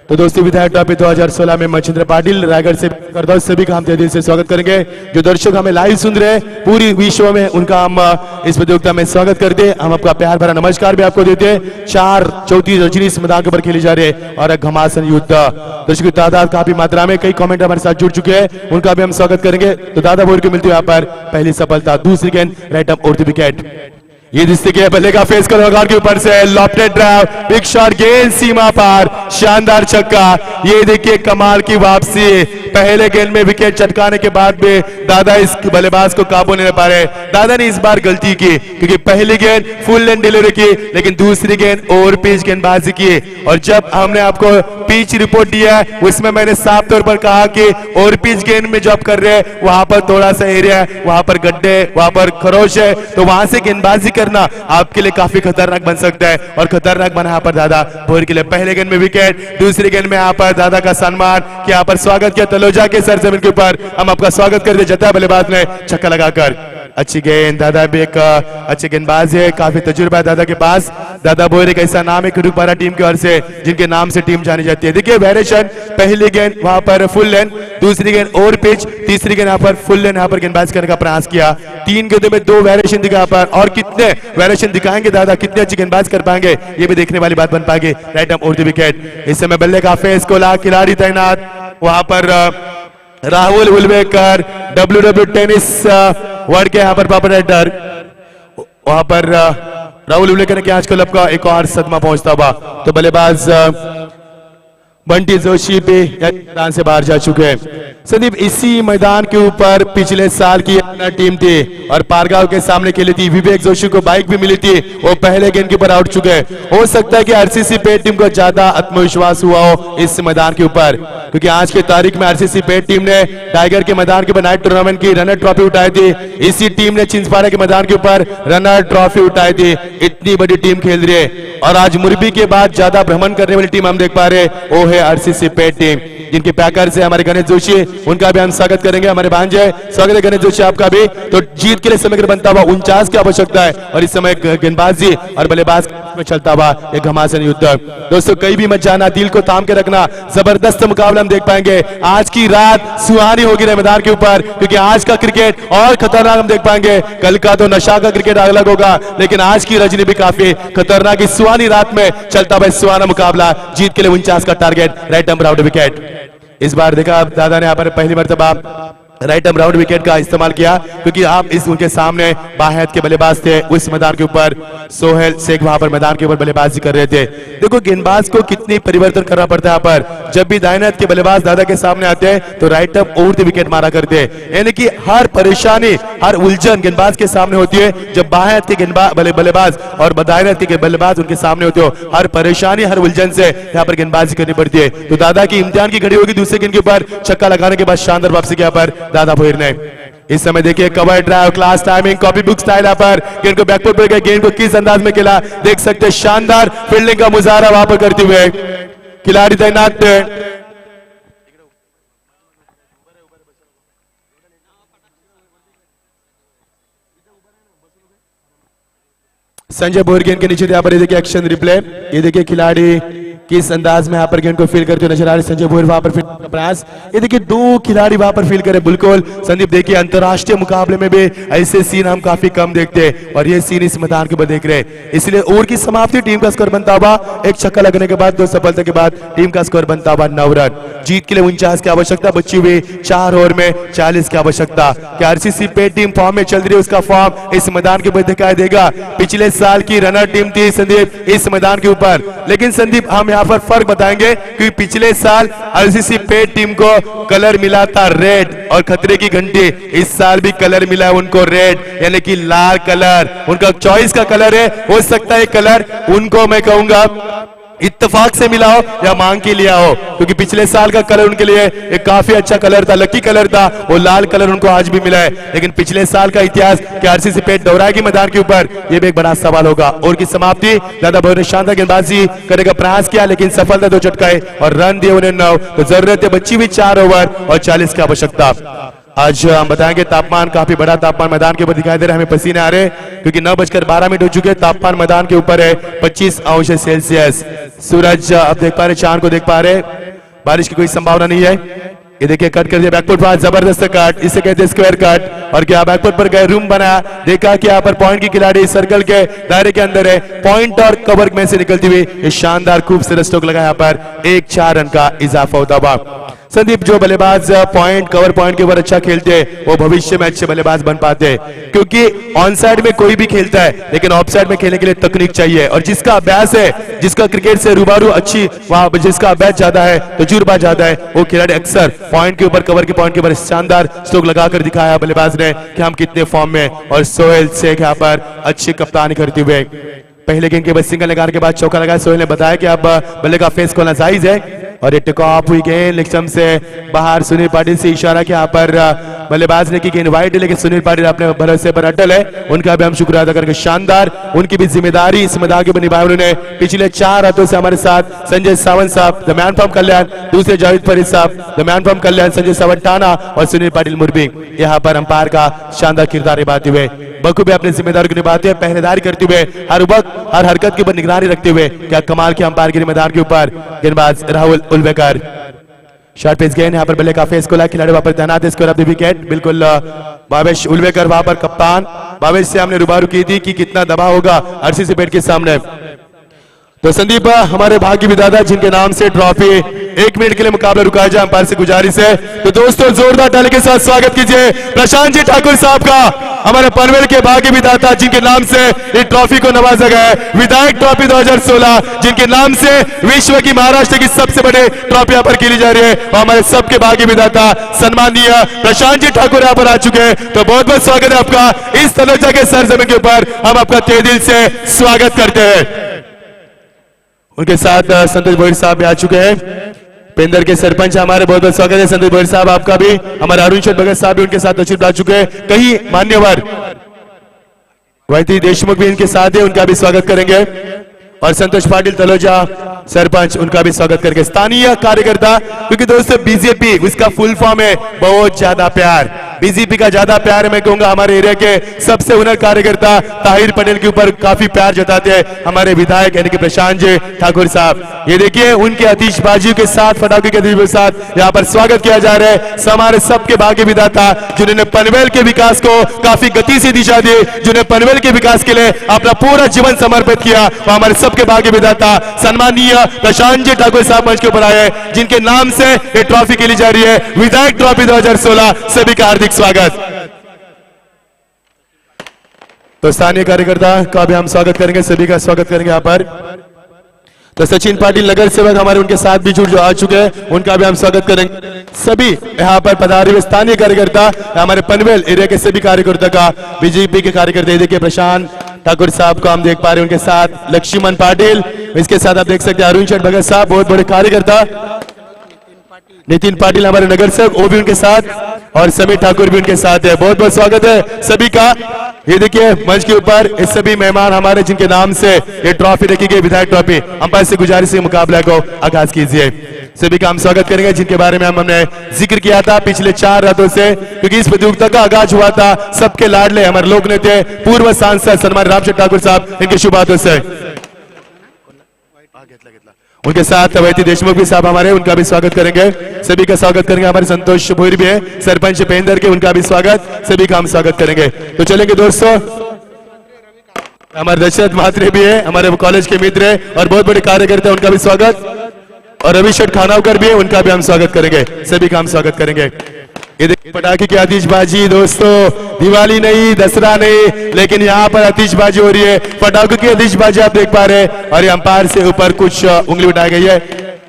S1: तो दोस्तों विधायक ट्रॉफी 2016 में मच्छिंद्र पाटिल रायगढ़ से करता हूं, सभी का हम तहे दिल से स्वागत करेंगे। जो दर्शक हमें लाइव सुन रहे हैं पूरी विश्व में, उनका हम इस प्रतियोगिता में स्वागत करते हैं। हम आपका प्यार भरा नमस्कार भी आपको देते हैं। 4-34 रजनी इस मैदान के ऊपर खेली जा रही है और एक घमासान युद्ध। दर्शकों की तादाद काफी मात्रा में, कई कमेंट हमारे साथ जुड़ चुके हैं, उनका भी हम स्वागत करेंगे। तो दादा बोर को मिलती है यहाँ पर पहली सफलता, दूसरी गेंद राइट आर्म और द विकेट। ये जिससे कि बल्ले का फेस कर गार्ड के ऊपर से लॉफ्टेड ड्राइव, बिग शॉट, गेंद सीमा पार, शानदार छक्का। ये देखिए कमाल की वापसी। पहले गेंद में विकेट चटकाने के बाद भी दादा इस बल्लेबाज को काबू नहीं पा रहे। दादा ने इस बार गलती की क्योंकि पहली गेंद फुल लेंथ डिलीवरी की, लेकिन दूसरी गेंद ओवर पिच गेंदबाजी की। और जब हमने आपको पिच रिपोर्ट दिया है उसमें मैंने साफ तौर पर कहा कि ओवर पिच गेंद में जब कर रहे हैं वहां पर थोड़ा सा एरिया है, वहां पर गड्ढे, वहां पर खरोश है, तो वहां से गेंदबाजी करना आपके लिए काफी खतरनाक बन सकता है। और खतरनाक बना यहाँ पर दादा भोर के लिए। पहले गेंद में विकेट, दूसरी गेंद में यहाँ पर दादा का सम्मान कि यहाँ पर स्वागत किया तलोजा के सरजमीन के ऊपर। हम आपका स्वागत करते जता बल्लेबाज ने छक्का लगाकर। अच्छी गेंद, दादा भी एक अच्छे गेंदबाज है, काफी तजुर्बा है दादा के पास। दादा बोर एक ऐसा नाम है खिड़ूकपाड़ा टीम की ओर से जिनके नाम से टीम जानी जाती है। देखिए वेरिएशन, पहली गेंद वहां पर फुल लेंथ, दूसरी गेंद ओवर पिच, तीसरी गेंद यहाँ पर फुल लेंथ यहाँ पर गेंदबाज करने का प्रयास किया। 3 गेंदों में 2 वेरिएशन दिखा यहाँ पर, और कितने वेरिएशन दिखाएंगे दादा, कितने अच्छी गेंदबाज कर पाएंगे, ये भी देखने वाली बात बन पाएगी। राइट आर्म और द विकेट। इस समय बल्ले का फेस कोला, खिलाड़ी तैनात वहां पर राहुल उलवेकर, WW टेनिस वर्ल्ड के यहाँ पर प्रोपराइटर, वहां पर राहुल उलवेकर के आज क्लब का एक और सदमा पहुंचता हुआ। तो बल्लेबाज बंटी जोशी भी मैदान से बाहर जा चुके हैं। संदीप, इसी मैदान के ऊपर पिछले साल की टीम थी और पारगांव के सामने खेली थी। विवेक जोशी को बाइक भी मिली थी, वो पहले गेंद के ऊपर आउट चुके हैं। हो सकता है कि आरसीसी पेट टीम को ज्यादा आत्मविश्वास हुआ हो इस मैदान के ऊपर, क्योंकि आज की तारीख में आरसीसी पेट टीम ने टाइगर के मैदान के ऊपर नाइट टूर्नामेंट की रनर ट्रॉफी उठाई थी। इसी टीम ने चिंचपाड़ा के मैदान के ऊपर रनर ट्रॉफी उठाई थी। इतनी बड़ी टीम खेल रही है और आज मुरबी के बाद ज्यादा भ्रमण करने वाली टीम हम देख पा रहे हैं, वो है आरसीसी पेट टीम, जिनके पैकर से हमारे गणेश जोशी, उनका भी हम स्वागत करेंगे। हमारे भांजे, स्वागत है गणेश जोशी आपका भी। तो जीत के लिए समग्र बनता हुआ 49 की आवश्यकता है और इस समय गेंदबाजी और बल्लेबाज में चलता हुआ एक घमासान युद्ध। दोस्तों कहीं भी मत जाना, दिल को थाम के रखना, जबरदस्त मुकाबला हम देख पाएंगे। आज की रात सुहानी होगी मैदान के ऊपर, क्योंकि आज का क्रिकेट और खतरनाक हम देख पाएंगे। कल का तो नशा का क्रिकेट अलग होगा, लेकिन आज की रजनी भी काफी खतरनाक, इस सुहानी रात में चलता हुआ सुहाना मुकाबला। जीत के लिए 49 का target, right arm round wicket. इस बार देखा दादा ने यहाँ पर पहली मर्तबा राइट आर्म राउंड विकेट का इस्तेमाल किया, क्योंकि आप इस उनके सामने बाहर के बल्लेबाज थे उस मैदान के ऊपर। सोहेल शेख वहां पर मैदान के ऊपर बल्लेबाजी कर रहे थे। देखो गेंदबाज को कितनी परिवर्तन करना पड़ता है यहाँ पर। जब भी दाहिने हाथ के बल्लेबाज दादा के सामने आते हैं तो right arm over the wicket मारा करते हैं, यानी कि हर परेशानी, हर उलझन गेंदबाज के सामने होती है जब बाएं हाथ के बल्लेबाज और दाहिने हाथ के बल्लेबाज उनके सामने होते हो। हर परेशानी, हर उलझन से यहाँ पर गेंदबाजी करनी पड़ती है। तो दादा की इम्तिहान की घड़ी होगी दूसरे गेंद के ऊपर छक्का लगाने के बाद शानदार वापसी यहाँ पर दादा भोईर ने। इस समय देखिए cover drive, class timing, copy book style यहाँ पर गेंद को बैकफुट पर गए, गेंद को किस अंदाज में खेला देख सकते हैं। शानदार फील्डिंग का मुजाहरा वहां पर करते हुए खिलाड़ी तैनात। संजय बोर गेंद के नीचे यहाँ पर ये देखिए एक्शन रिप्ले, ये देखिए खिलाड़ी किस अंदाज में यहाँ पर गेंद को फील करते हुए नजर आ रहे संजय बोर वहां पर फील का प्रयास। ये देखिए 2 खिलाड़ी वहां पर फील करे बिल्कुल। संदीप देखिए अंतरराष्ट्रीय मुकाबले में भी ऐसे सीन हम काफी कम देखते हैं और ये सीन इस मैदान के ऊपर देख रहे हैं। इसलिए ओवर की समाप्ति, टीम का स्कोर बनता हुआ एक छक्का लगने के बाद 2 सफलता के बाद टीम का स्कोर बनता हुआ 9 रन। जीत के लिए 49 की आवश्यकता बची हुई, 4 ओवर में 40 की आवश्यकता। क्या आरसीसी पे टीम फॉर्म में चल रही है, उसका फॉर्म इस मैदान के ऊपर दिखाई देगा। पिछले साल की रनर टीम थी संदीप इस मैदान के ऊपर, लेकिन संदीप हम यहाँ पर फर्क बताएंगे क्योंकि पिछले साल आरसीसी पे टीम को कलर मिला था रेड और खतरे की घंटी, इस साल भी कलर मिला है उनको रेड, यानी कि लाल कलर उनका चॉइस का कलर है। हो सकता है कलर उनको मैं कहूंगा इत्तेफाक से मिला हो या मांग के लिया हो, क्योंकि पिछले साल का कलर उनके लिए एक काफी अच्छा कलर था, लकी कलर था, वो लाल कलर उनको आज भी मिला है। लेकिन पिछले साल का इतिहास क्या आरसीसी पेट दोहराएगी मैदान के ऊपर, ये भी एक बड़ा सवाल होगा। और की समाप्ति दादा भोईर ने शानदार गेंदबाजी करने का प्रयास किया, लेकिन सफलता 2 चटकाए और रन दिए उन्हें 9। तो जरूरत है बची हुई 4 ओवर और 40 की आवश्यकता। आज हम बताएंगे तापमान काफी बड़ा तापमान मैदान के ऊपर दिखाई दे रहा है, हमें पसीने आ रहे हैं क्योंकि 9:12 हो चुके हैं। तापमान मैदान के ऊपर है 25 अंश सेल्सियस। सूरज आप देख पा रहे, चांद को देख पा रहे, बारिश की कोई संभावना नहीं है। ये देखिए कट कर दिया बैकफुट पास, जबरदस्त कट, इसे कहते हैं स्क्वायर कट। और क्या बैकफुट पर गए, रूम बनाया, देखा कि यहाँ पर पॉइंट की खिलाड़ी सर्कल के दायरे के अंदर है, पॉइंट और कवर में से निकलती हुई ये शानदार खूबसूरत स्ट्रोक लगा। यहाँ पर 1-4 रन का इजाफा होता हुआ। संदीप, जो बल्लेबाज पॉइंट कवर पॉइंट के ऊपर अच्छा खेलते हैं वो भविष्य में अच्छे बल्लेबाज बन पाते हैं, क्योंकि ऑन साइड में कोई भी खेलता है लेकिन ऑफ साइड में खेलने के लिए तकनीक चाहिए। और जिसका अभ्यास है, जिसका क्रिकेट से रूबारू अच्छी, वहां जिसका अभ्यास ज्यादा है, तजुर्बा ज्यादा है, वो खिलाड़ी अक्सर पॉइंट के ऊपर कवर के पॉइंट के ऊपर शानदार स्ट्रोक लगाकर दिखाया बल्लेबाज ने कि हम कितने फॉर्म में। और सोहेल शेख यहाँ पर अच्छी कप्तानी करते हुए पहले गेंद के बाद सिंगल लगाने के बाद चौका लगाया। सोहेल ने बताया कि अब बल्ले का फेस खोलना जायज है। और ये टिक ऑफ हुई गेंद लेग से बाहर। सुनील पाटिल से इशारा कि यहाँ पर बल्लेबाज ने की गेंद वाइड है, लेकिन सुनील पाटिल अपने भरोसे पर अटल है। उनका भी हम शुक्रिया अदा करके शानदार उनकी भी जिम्मेदारी इस मैदान के ऊपर निभाई उन्होंने। पिछले 4 हाथों से हमारे साथ संजय सावंत साहब द मैन फ्रॉम कल्याण, दूसरे जावेद फरीद साहब द मैन फ्रॉम कल्याण, संजय सावंत टाना और सुनील पाटिल मुरबी यहाँ पर अंपायर का शानदार किरदार निभाते हुए बखूबी अपने जिम्मेदारी को निभाते हुए, पहरेदारी करते हुए, हर वक्त हर हरकत के ऊपर निगरानी रखते हुए क्या कमाल की अंपायरगिरी मैदान के ऊपर। गेंदबाज राहुल उल्वेकर, शॉर्ट पिच गेंद, यहाँ पर बल्ले का फेस खोला, खिलाड़ी वहां पर तैनात है, स्कोर ऑफ द विकेट। बिल्कुल भावेश उल्वेकर वहां पर कप्तान, भावेश से हमने रुबारू की थी कि कितना दबाव होगा आरसीसी पेट के सामने। तो संदीप, हमारे भाग्य विधाता जिनके नाम से ट्रॉफी 1 मिनट के लिए मुकाबला रुकाया जाए, अंपायर से गुजारिश है। तो दोस्तों जोरदार ताली के साथ स्वागत कीजिए प्रशांत जी ठाकुर साहब का, हमारे पनवेल के भाग्य विधाता जिनके नाम से इस ट्रॉफी को नवाजा गया है, विधायक ट्रॉफी 2016 जिनके नाम से विश्व की, महाराष्ट्र की सबसे बड़ी ट्रॉफी यहाँ पर खेली जा रही है। और हमारे सबके भाग्य विधाता सम्माननीय प्रशांत जी ठाकुर यहाँ पर आ चुके हैं। तो बहुत बहुत स्वागत है आपका इस तलोजा के सरजमीन के ऊपर, हम आपका तहे दिल से स्वागत करते हैं। उनके साथ संतोष भोईर साहब भी आ चुके हैं, पेंदर के सरपंच, हमारे बहुत बहुत स्वागत है संतोष भोईर साहब आपका भी। हमारे अरुण चंद भगत साहब भी उनके साथ तशरीफ ला चुके हैं। कई मान्यवर वैती देशमुख भी इनके साथ है, उनका भी स्वागत करेंगे। और संतोष पाटिल तलोजा सरपंच, उनका भी स्वागत करेंगे। स्थानीय कार्यकर्ता, क्योंकि दोस्तों बीजेपी उसका फुल फॉर्म है बहुत ज्यादा प्यार, बीजेपी का ज्यादा प्यार है। मैं कहूंगा हमारे एरिया के सबसे हुनर कार्यकर्ता ताहिर पटेल के ऊपर काफी प्यार जताते हैं हमारे विधायक यानी कि प्रशांत जी ठाकुर साहब। ये देखिए उनके आतिशबाजी के साथ, पटाखे के आतिश के साथ यहाँ पर स्वागत किया जा रहा है। हमारे सबके भाग्य विधाता जिन्होंने पनवेल के विकास को काफी गति से दिशा दी, जिन्होंने पनवेल के विकास के लिए अपना पूरा जीवन समर्पित किया, वो हमारे सबके भाग्य विधाता सम्माननीय प्रशांत जी ठाकुर साहब मंच के ऊपर आए, जिनके नाम से ये ट्रॉफी खेली जा रही है, विधायक ट्रॉफी 2016। सभी का हार्दिक स्वागत। तो स्थानीय कार्यकर्ता का भी हम स्वागत करेंगे, सभी का स्वागत करेंगे यहाँ पर। तो सचिन पाटिल नगर सेवक हमारे उनके साथ भी जुड़ जो आ चुके हैं, उनका भी हम स्वागत करेंगे। सभी यहाँ पर पधारे हुए स्थानीय कार्यकर्ता, हमारे पनवेल एरिया के सभी कार्यकर्ता का, बीजेपी के कार्यकर्ता देखिए प्रशांत ठाकुर साहब को हम देख पा रहे हैं, उनके साथ लक्ष्मण पाटिल, इसके साथ आप देख सकते हैं अरुण चंद भगत साहब बहुत बड़े कार्यकर्ता, नितिन पाटिल हमारे नगर सेवक वो भी उनके साथ, और समीर ठाकुर भी उनके साथ है। बहुत बहुत स्वागत है सभी का। ये देखिए मंच के ऊपर इस सभी मेहमान हमारे जिनके नाम से ये ट्रॉफी रखी गई, विधायक ट्रॉफी, अंपायर से गुजारिश है मुकाबला को आगाज कीजिए। सभी का हम स्वागत करेंगे जिनके बारे में हमने जिक्र किया था पिछले 4 रातों से, क्योंकि इस प्रतियोगिता का आगाज हुआ था सबके लाडले हमारे लोक नेता पूर्व सांसद सन्मान्य रामचंद्र ठाकुर साहब, इनके शुभ हाथों से। उनके साथ वैती देशमुख भी साहब हमारे, उनका भी स्वागत करेंगे। सभी का स्वागत करेंगे। हमारे संतोष भोईर भी है, सरपंच पेंदर के, उनका भी स्वागत, सभी का हम स्वागत करेंगे। तो चलेंगे दोस्तों, हमारे दशरथ महात्रे भी है, हमारे कॉलेज के मित्र है और बहुत बड़े कार्यकर्ता, उनका भी स्वागत। और रविशेठ खानावकर भी है, उनका भी हम स्वागत करेंगे, सभी का हम स्वागत करेंगे। ये देखिए पटाखे की आतिशबाजी दोस्तों, दिवाली नहीं, दसरा नहीं, लेकिन यहाँ पर आतिशबाजी हो रही है, पटाखों की आतिशबाजी आप देख पा रहे हैं। और ये अंपायर से ऊपर कुछ उंगली उठाई गई है,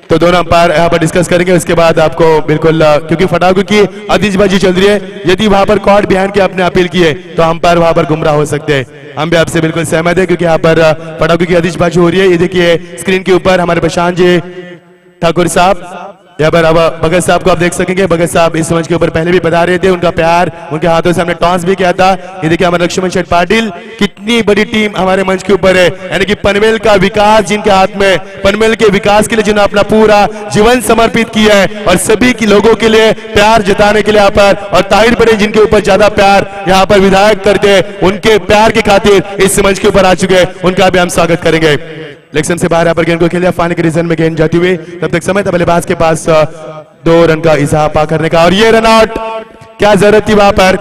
S1: तो दोनों अंपायर यहाँ पर डिस्कस करेंगे। उसके बाद आपको बिल्कुल, क्योंकि पटाखों की आतिशबाजी चल रही है, यदि वहां पर कॉर्ड बिहाइंड के आपने अपील की है तो अंपायर वहां पर गुमराह हो सकते हैं। हम भी आपसे बिल्कुल सहमत है, क्योंकि यहाँ पर पटाखों की आतिशबाजी हो रही है। ये देखिए स्क्रीन के ऊपर हमारे प्रशांत जी ठाकुर साहब यहाँ पर अब भगत साहब को आप देख सकेंगे। भगत साहब इस मंच के ऊपर पहले भी बता रहे थे, उनका प्यार उनके हाथों से हमने टॉस भी किया था। ये देखिए हमारे लक्ष्मण शेठ पाटिल, कितनी बड़ी टीम हमारे मंच के ऊपर है, यानी कि पनवेल का विकास जिनके हाथ में, पनवेल के विकास के लिए जिन्होंने अपना पूरा जीवन समर्पित किया है और सभी की लोगों के लिए प्यार जताने के लिए यहाँ पर, और ताहिर पटेल जिनके ऊपर ज्यादा प्यार यहाँ पर विधायक करते हैं, उनके प्यार के खातिर इस मंच के ऊपर आ चुके हैं, उनका भी हम स्वागत करेंगे। लेक्सन से बाहर यहाँ पर गेंद को खेलिया, फाइनल के रीजन में गेंद जाती हुई, तब तक समय था बल्लेबाज के पास 2 रन का इजाफा करने का, और ये रन आउट, क्या जरूरत थी वहां पर।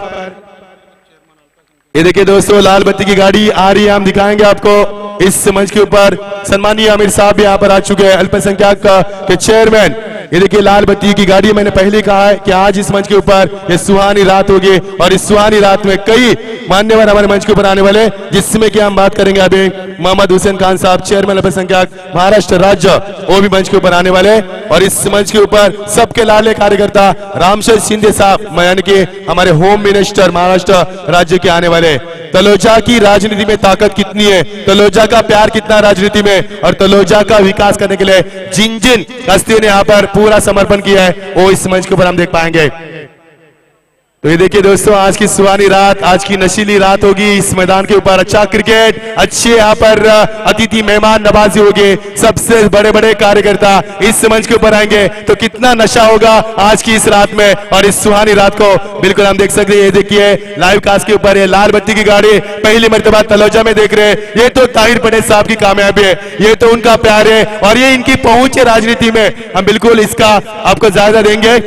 S1: ये देखिए दोस्तों लाल बत्ती की गाड़ी आ रही है, हम दिखाएंगे आपको इस मंच के ऊपर। सम्मानीय आमिर साहब भी यहाँ पर आ चुके हैं, अल्पसंख्यक के चेयरमैन। ये देखिए लाल बत्ती की गाड़ी, मैंने पहले कहा है कि आज इस मंच के ऊपर ये सुहानी रात होगी, और इस सुहानी रात में कई मान्यवर हमारे मंच के ऊपर आने वाले, जिसमें कि हम बात करेंगे अभी मोहम्मद हुसैन खान साहब, चेयरमैन अल्पसंख्यक महाराष्ट्र राज्य, वो भी मंच के ऊपर आने वाले। और इस मंच के ऊपर सबके लाडले कार्यकर्ता रामशर शिंदे साहब, यानी कि हमारे होम मिनिस्टर महाराष्ट्र राज्य के आने वाले। तलोजा की राजनीति में ताकत कितनी है, तलोजा का प्यार कितना राजनीति में, और तलोजा का विकास करने के लिए जिन जिन हस्तियों ने यहाँ पर पूरा समर्पण किया है, वो इस मंच के ऊपर हम देख पाएंगे। तो ये देखिए दोस्तों आज की सुहानी रात, आज की नशीली रात होगी इस मैदान के ऊपर। अच्छा क्रिकेट, अच्छे यहाँ पर अतिथि मेहमान नवाजी होगी, सबसे बड़े बड़े कार्यकर्ता इस मंच के ऊपर आएंगे, तो कितना नशा होगा आज की इस रात में। और इस सुहानी रात को बिल्कुल हम देख सकते हैं। ये देखिए लाइव कास्ट के ऊपर है लाल बत्ती की गाड़ी, पहली मर्तबा तलोजा में देख रहे हैं। ये तो ताहिर पटेल साहब की कामयाबी है, ये तो उनका प्यार है, और ये इनकी पहुंच है राजनीति में, हम बिल्कुल इसका आपको जायजा देंगे।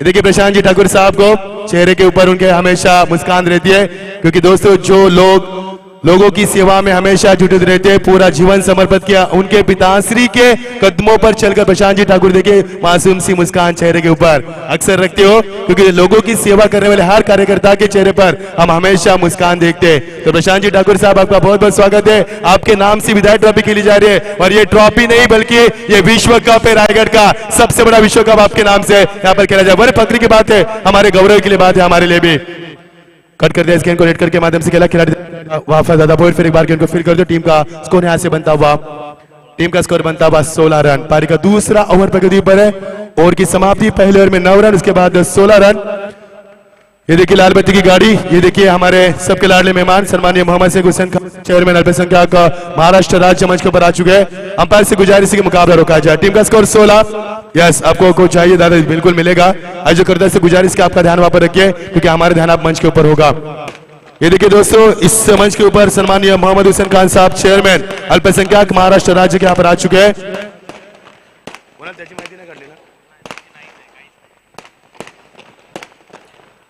S1: देखिए प्रशांत जी ठाकुर साहब को, चेहरे के ऊपर उनके हमेशा मुस्कान रहती है, क्योंकि दोस्तों जो लोगों की सेवा में हमेशा जुटे रहते हैं, पूरा जीवन समर्पित किया, उनके पिताश्री के कदमों पर चलकर प्रशांत जी ठाकुर देखिए मासूम सी मुस्कान चेहरे के ऊपर अक्सर रखते हो, क्योंकि लोगों की सेवा करने वाले हर कार्यकर्ता के चेहरे पर हम हमेशा मुस्कान देखते हैं। तो प्रशांत जी ठाकुर साहब आपका बहुत बहुत स्वागत है, आपके नाम से विधायक ट्रॉफी खेली जा रही है, और ये ट्रॉफी नहीं बल्कि ये विश्व कप है, रायगढ़ का सबसे बड़ा विश्व कप आपके नाम से यहाँ पर खेला जाए। बड़े फक्र की बात है, हमारे गौरव के लिए बात है, हमारे लिए भी। कट कर दिया इस गेंद को, रेड के माध्यम से खेला, खिलाड़ी वापस ज्यादा पॉइंट, फिर एक बार गेंद को फिर कर दो। टीम का स्कोर यहां से बनता हुआ, टीम का स्कोर बनता हुआ 16 रन। पारी का दूसरा ओवर प्रगति पर है, ओवर की समाप्ति पहले ओवर में 9 रन, उसके बाद 16 रन। ये देखिए लाल बत्ती की गाड़ी, ये देखिए हमारे सबके लाडले मेहमान सम्मानीय मोहम्मद शेख हुसैन खान, चेयरमैन अल्पसंख्यक महाराष्ट्र राज्य मंच के ऊपर आ चुके हैं। अंपायर से गुजारिश है कि मुकाबला रोका जाए। टीम का स्कोर 16। यस, आपको कुछ चाहिए दादा, बिल्कुल मिलेगा। आयोजकर्ता से गुजारिश कि आपका ध्यान वहां पर रखिए, क्योंकि हमारे ध्यान आप मंच के ऊपर होगा। ये देखिए दोस्तों इस मंच के ऊपर सम्मानीय मोहम्मद हुसैन खान साहब, चेयरमैन अल्पसंख्यक महाराष्ट्र राज्य के यहाँ पर आ चुके हैं।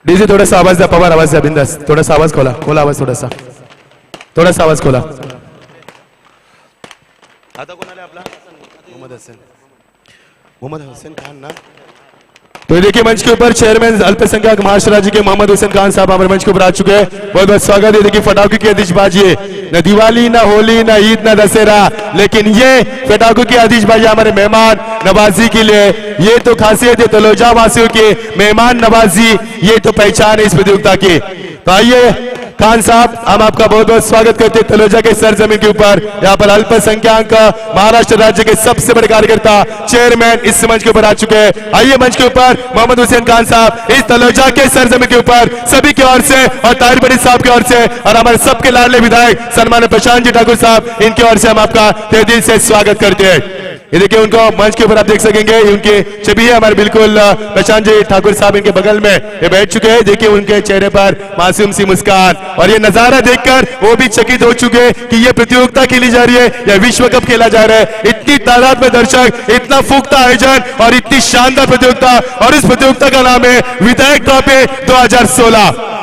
S1: डीजे थोड़ा सा आवाज द्या, पवार आवाज द्या, बिंदास थोड़ा सा आवाज खोला, आवाज थोड़ा सा आवाज खोला। आता कोण आले आपला? मोहम्मद हुसैन खान ना। तो ये देखिए मंच के ऊपर चेयरमैन अल्पसंख्यक महाराष्ट्र राज्य के मोहम्मद हुसैन खान साहब हमारे मंच के ऊपर आ चुके हैं, बहुत बहुत स्वागत है। देखिए पटाखों की आतिशबाजी है, न दिवाली न होली न ईद न दशहरा, लेकिन ये पटाखों की आतिशबाजी हमारे मेहमान नवाजी के लिए, ये तो खासियत है तलोजा वासियों की मेहमान नवाजी, ये तो पहचान है इस प्रतियोगिता की। तो आइए खान साहब, हम आपका बहुत बहुत स्वागत करते हैं तलोजा के सरजमीन के ऊपर। यहाँ पर अल्पसंख्यक महाराष्ट्र राज्य के सबसे बड़े कार्यकर्ता चेयरमैन इस मंच के ऊपर आ चुके हैं। आइए मंच के ऊपर मोहम्मद हुसैन खान साहब इस तलोजा के सरजमीन के ऊपर सभी की ओर से, और ताहिर पटेल साहब की ओर से, और हमारे सबके लाडले विधायक सम्मानित प्रशांत जी ठाकुर साहब, इनकी ओर से हम आपका तहे दिल से स्वागत करते हैं। ये देखिए उनको मंच के ऊपर आप देख सकेंगे, उनके छवि है हमारे बिल्कुल प्रशांत जी ठाकुर साहब इनके बगल में ये बैठ चुके हैं। देखिए उनके चेहरे पर मासूम सी मुस्कान, और ये नजारा देखकर वो भी चकित हो चुके हैं कि ये प्रतियोगिता खेली जा रही है, यह विश्व कप खेला जा रहा है। इतनी तादाद में दर्शक, इतना पुख्ता आयोजन और इतनी शानदार प्रतियोगिता, और इस प्रतियोगिता का नाम है विधायक ट्रॉफी 2016।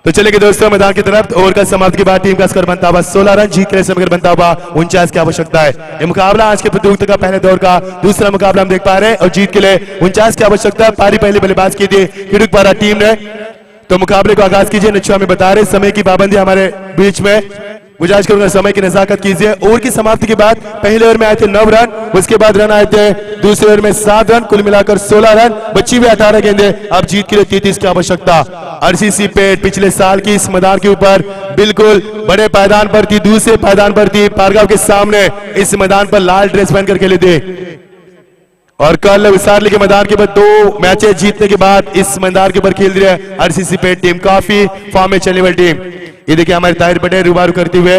S1: तो चलेंगे दोस्तों मैदान की तरफ। ओवर का समाप्ति के बाद टीम का स्कोर बनता हुआ 16 रन, जीत के लिए समग्र बनता हुआ 49 की आवश्यकता है। ये मुकाबला आज के प्रतियोगिता का पहले दौर का दूसरा मुकाबला हम देख पा रहे हैं, और जीत के लिए 49 की आवश्यकता है। पारी पहले बल्लेबाज की थी खिड़कपाड़ा टीम ने। तो मुकाबले को आगाज कीजिए। निश्चय हमें बता रहे समय की पाबंदी हमारे बीच में, गुजारिश करूंगा समय की नजाकत कीजिए। ओवर की समाप्ति के बाद पहले ओवर में आए थे 9 रन, उसके बाद रन आए थे दूसरे ओवर में 7 रन, कुल मिलाकर 16 रन, बची हुई 18 गेंदें। अब जीत के लिए 33 की आवश्यकता। आरसीसी पेट पिछले साल की इस मैदान के ऊपर बिल्कुल बड़े पायदान पर थी, दूसरे पायदान पर थी, पारगांव के सामने इस मैदान पर लाल ड्रेस पहनकर खेले थे। और कल विसारली के मैदान के ऊपर 2 मैचेस जीतने के बाद इस मैदान के ऊपर खेल रही है आरसीसी पेट टीम, काफी फॉर्म में चलने वाली टीम। ये देखिए हमारे ताहिर पटेल रुबारू करते हुए,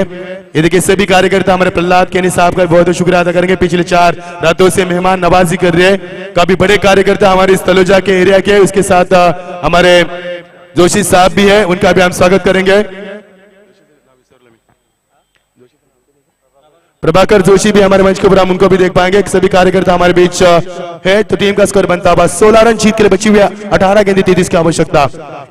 S1: ये देखिए सभी कार्यकर्ता हमारे प्रहलाद केनी साहब का बहुत बहुत शुक्रिया अदा करेंगे। पिछले 4 रातों से मेहमान नवाजी कर रहे हैं, काफी बड़े कार्यकर्ता हमारे इस तलोजा के एरिया के, उसके साथ हमारे जोशी साहब भी है, उनका भी हम स्वागत करेंगे। प्रभाकर जोशी भी हमारे मंच के ऊपर, हम उनको भी देख पाएंगे। सभी कार्यकर्ता हमारे बीच है। तो टीम का स्कोर बनता हुआ 16 रन जीत के लिए बची हुई 18 गेंदें 33 की आवश्यकता।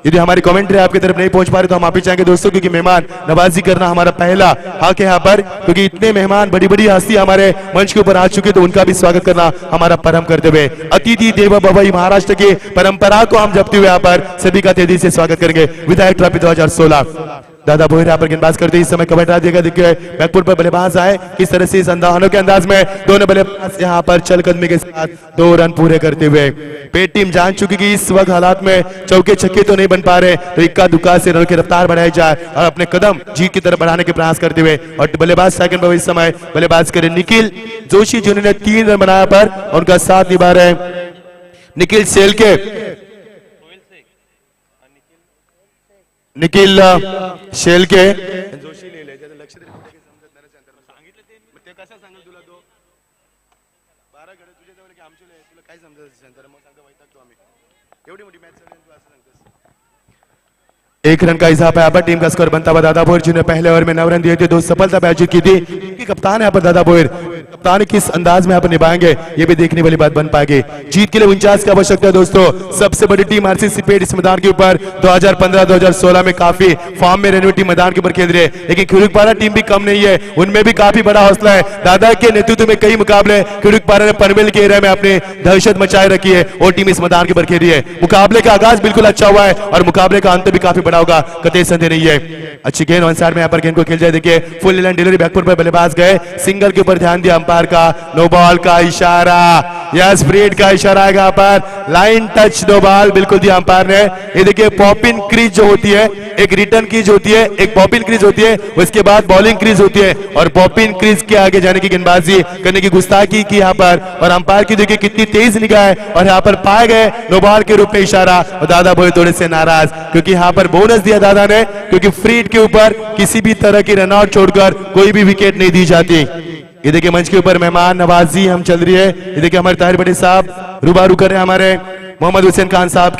S1: यदि हमारी कमेंट्री आपकी तरफ नहीं पहुंच पा रही तो हम आप ही चाहेंगे दोस्तों, क्योंकि मेहमान नवाजी करना हमारा पहला हक है यहाँ पर, क्योंकि इतने मेहमान बड़ी बड़ी हस्ती हमारे मंच के ऊपर आ चुके, तो उनका भी स्वागत करना हमारा परम कर्तव्य है। अतिथि देवो भव महाराष्ट्र की परंपरा को हम जपते हुए यहाँ पर सभी का तेजी से स्वागत करेंगे। विधायक ट्रॉफी 2016 दादा बोहिर यहाँ पर गेंदबाज करते इस समय कबड्डी देगा। देखिए बैकफुट पर बल्लेबाज आए, किस तरह से इस अनोखे अंदाज में दोनों बल्लेबाज यहाँ पर चलकदमी के साथ 2 रन पूरे करते हुए। पेट टीम जान चुकी कि इस वक्त हालात में चौके छक्के तो नहीं बन पा रहे, तो इक्का दुक्का से रन की रफ्तार बढ़ाई जाए और अपने कदम जीत की तरफ बढ़ाने के प्रयास करते हुए। और बल्लेबाज सेकंड पर इस समय बल्लेबाज करे निखिल जोशी, जिन्होंने 3 रन बनाया पर उनका साथ निभा रहे निखिल शेल के एक रन का इजाफा यहाँ पर। टीम का स्कोर बनता हुआ दादा बोहिर, जिन्होंने पहले ओवर में 9 रन दिए थे, 2 सफलता अर्जित की थी। कप्तान यहाँ पर दादा बोहिर, कप्तान किस अंदाज में यहाँ पर निभाएंगे ये भी देखने वाली बात बन पाएगी। जीत के लिए 49 की आवश्यकता है दोस्तों। सबसे बड़ी टीम आरसीसी पेट इस मैदान के ऊपर 2015-2016 में काफी फॉर्म में रहने टीम मैदान के ऊपर खेल रही है, लेकिन खिड़ुकपारा टीम भी कम नहीं है, उनमें भी काफी बड़ा हौसला है। दादा के नेतृत्व में कई मुकाबले खिड़ुकपारा ने पनवेल के एरिया में अपने दहशत मचाए रखी है और टीम इस मैदान के ऊपर खेल रही है। मुकाबले का आगाज बिल्कुल अच्छा हुआ है और मुकाबले का अंत भी काफी बड़ा होगा, कतई संदेह नहीं है। अच्छी गेंद ऑन साइड में यहाँ पर गेंद को खेल जाए। देखिए फुल लाइन डिलीवरी, बैकफुट पर बल्लेबाज गए, सिंगल के ऊपर ध्यान दिया अंपायर का, नो बॉल का इशारा, यस फ्रीड का इशारा आएगा यहाँ पर, लाइन टच नो बॉल बिल्कुल दिया अंपायर ने। ये देखिए पॉपिन क्रीज जो होती है, एक रिटर्न क्रीज होती है, एक पॉपिन क्रीज होती है, उसके बाद बॉलिंग क्रीज होती है, और पॉपिन क्रीज के आगे जाने की गेंदबाजी करने की गुस्ताखी की यहाँ पर। और अंपायर की देखिए कितनी तेज निगाह है, और यहाँ पर पाए गए नो बॉल के रूप में इशारा। और दादा बोहिर थोड़े से नाराज, क्योंकि यहाँ पर बोनस दिया दादा ने, क्योंकि फ्रीड के ऊपर किसी भी तरह की रनआउट छोड़कर कोई भी विकेट नहीं दी जाती। ये देखिए मंच के ऊपर मेहमान नवाजी हम चल रही है। ये देखिए हमारे ताहिर पटेल साहब रुबारू कर रहे हैं हमारे मोहम्मद हुसैन खान साहब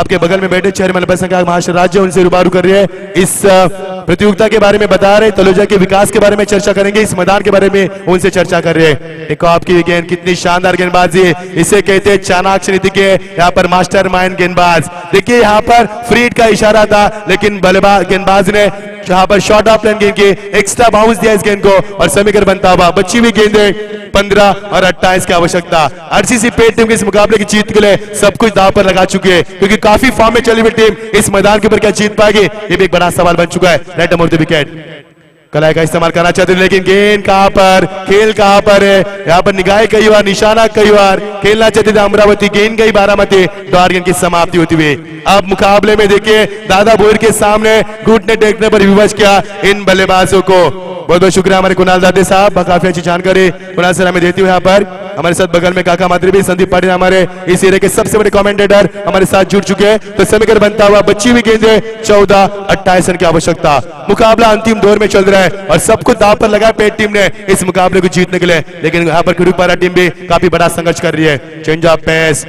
S1: के बगल में बैठे चेयरमैन संख्या महाराष्ट्र राज्य, उनसे रुबारू कर रही है। इस प्रतियोगिता के बारे में बता रहे, तलोजा के विकास के बारे में चर्चा करेंगे, इस मैदान के बारे में उनसे चर्चा कर रहे हैं। एक आपकी गेंद, कितनी शानदार गेंदबाजी है, इसे कहते हैं चाणक्य नीति के यहाँ पर मास्टरमाइंड गेंदबाज। देखिए यहाँ पर फ्रीड का इशारा था, लेकिन बल्लेबाज गेंदबाज ने यहाँ पर शॉर्ट ऑफ लाइन गेंद के एक्स्ट्रा बाउंस दिया इस गेंद को, और समीकरण बनता हुआ बची हुई गेंदे 15 और 28 की आवश्यकता। आरसीसी पेट टीम के इस मुकाबले की जीत के लिए सब कुछ दांव पर लगा चुकी है, क्योंकि काफी फॉर्म में चली हुई टीम इस मैदान के ऊपर क्या जीत पाएगी ये भी एक बड़ा सवाल बन चुका है। राइट अमोर द विकेट, कलाई का इस्तेमाल करना चाहते हैं, लेकिन गेंद कहां पर, खेल कहां पर है, यहाँ पर निगाह कई बार, निशाना कई बार, खेलना चाहते थे अमरावती, गेंद गई बारामती, द्वार गेंद की समाप्ति होती हुई। अब मुकाबले में देखिए दादा बोहिर के सामने घुटने टेकने पर विवश किया इन बल्लेबाजों को। बहुत बहुत शुक्रिया हमारे कुणाल दादे साहब, काफी अच्छी जानकारी कुणाल सर हमें देती हुए यहाँ पर। हमारे साथ बगल में काका मात्री भी, संदीप पाटिल हमारे इस एरिया के सबसे बड़े कमेंटेटर हमारे साथ जुड़ चुके हैं। तो समीकरण बनता हुआ बची हुई गेंदें 14-28 रन की आवश्यकता। मुकाबला अंतिम दौर में चल रहा है और सब कुछ दांव पर लगा पेट टीम ने इस मुकाबले को जीतने के लिए, लेकिन यहाँ पर खिड़ुकपारा टीम भी काफी बड़ा संघर्ष कर रही है। चेंज ऑफ पेस,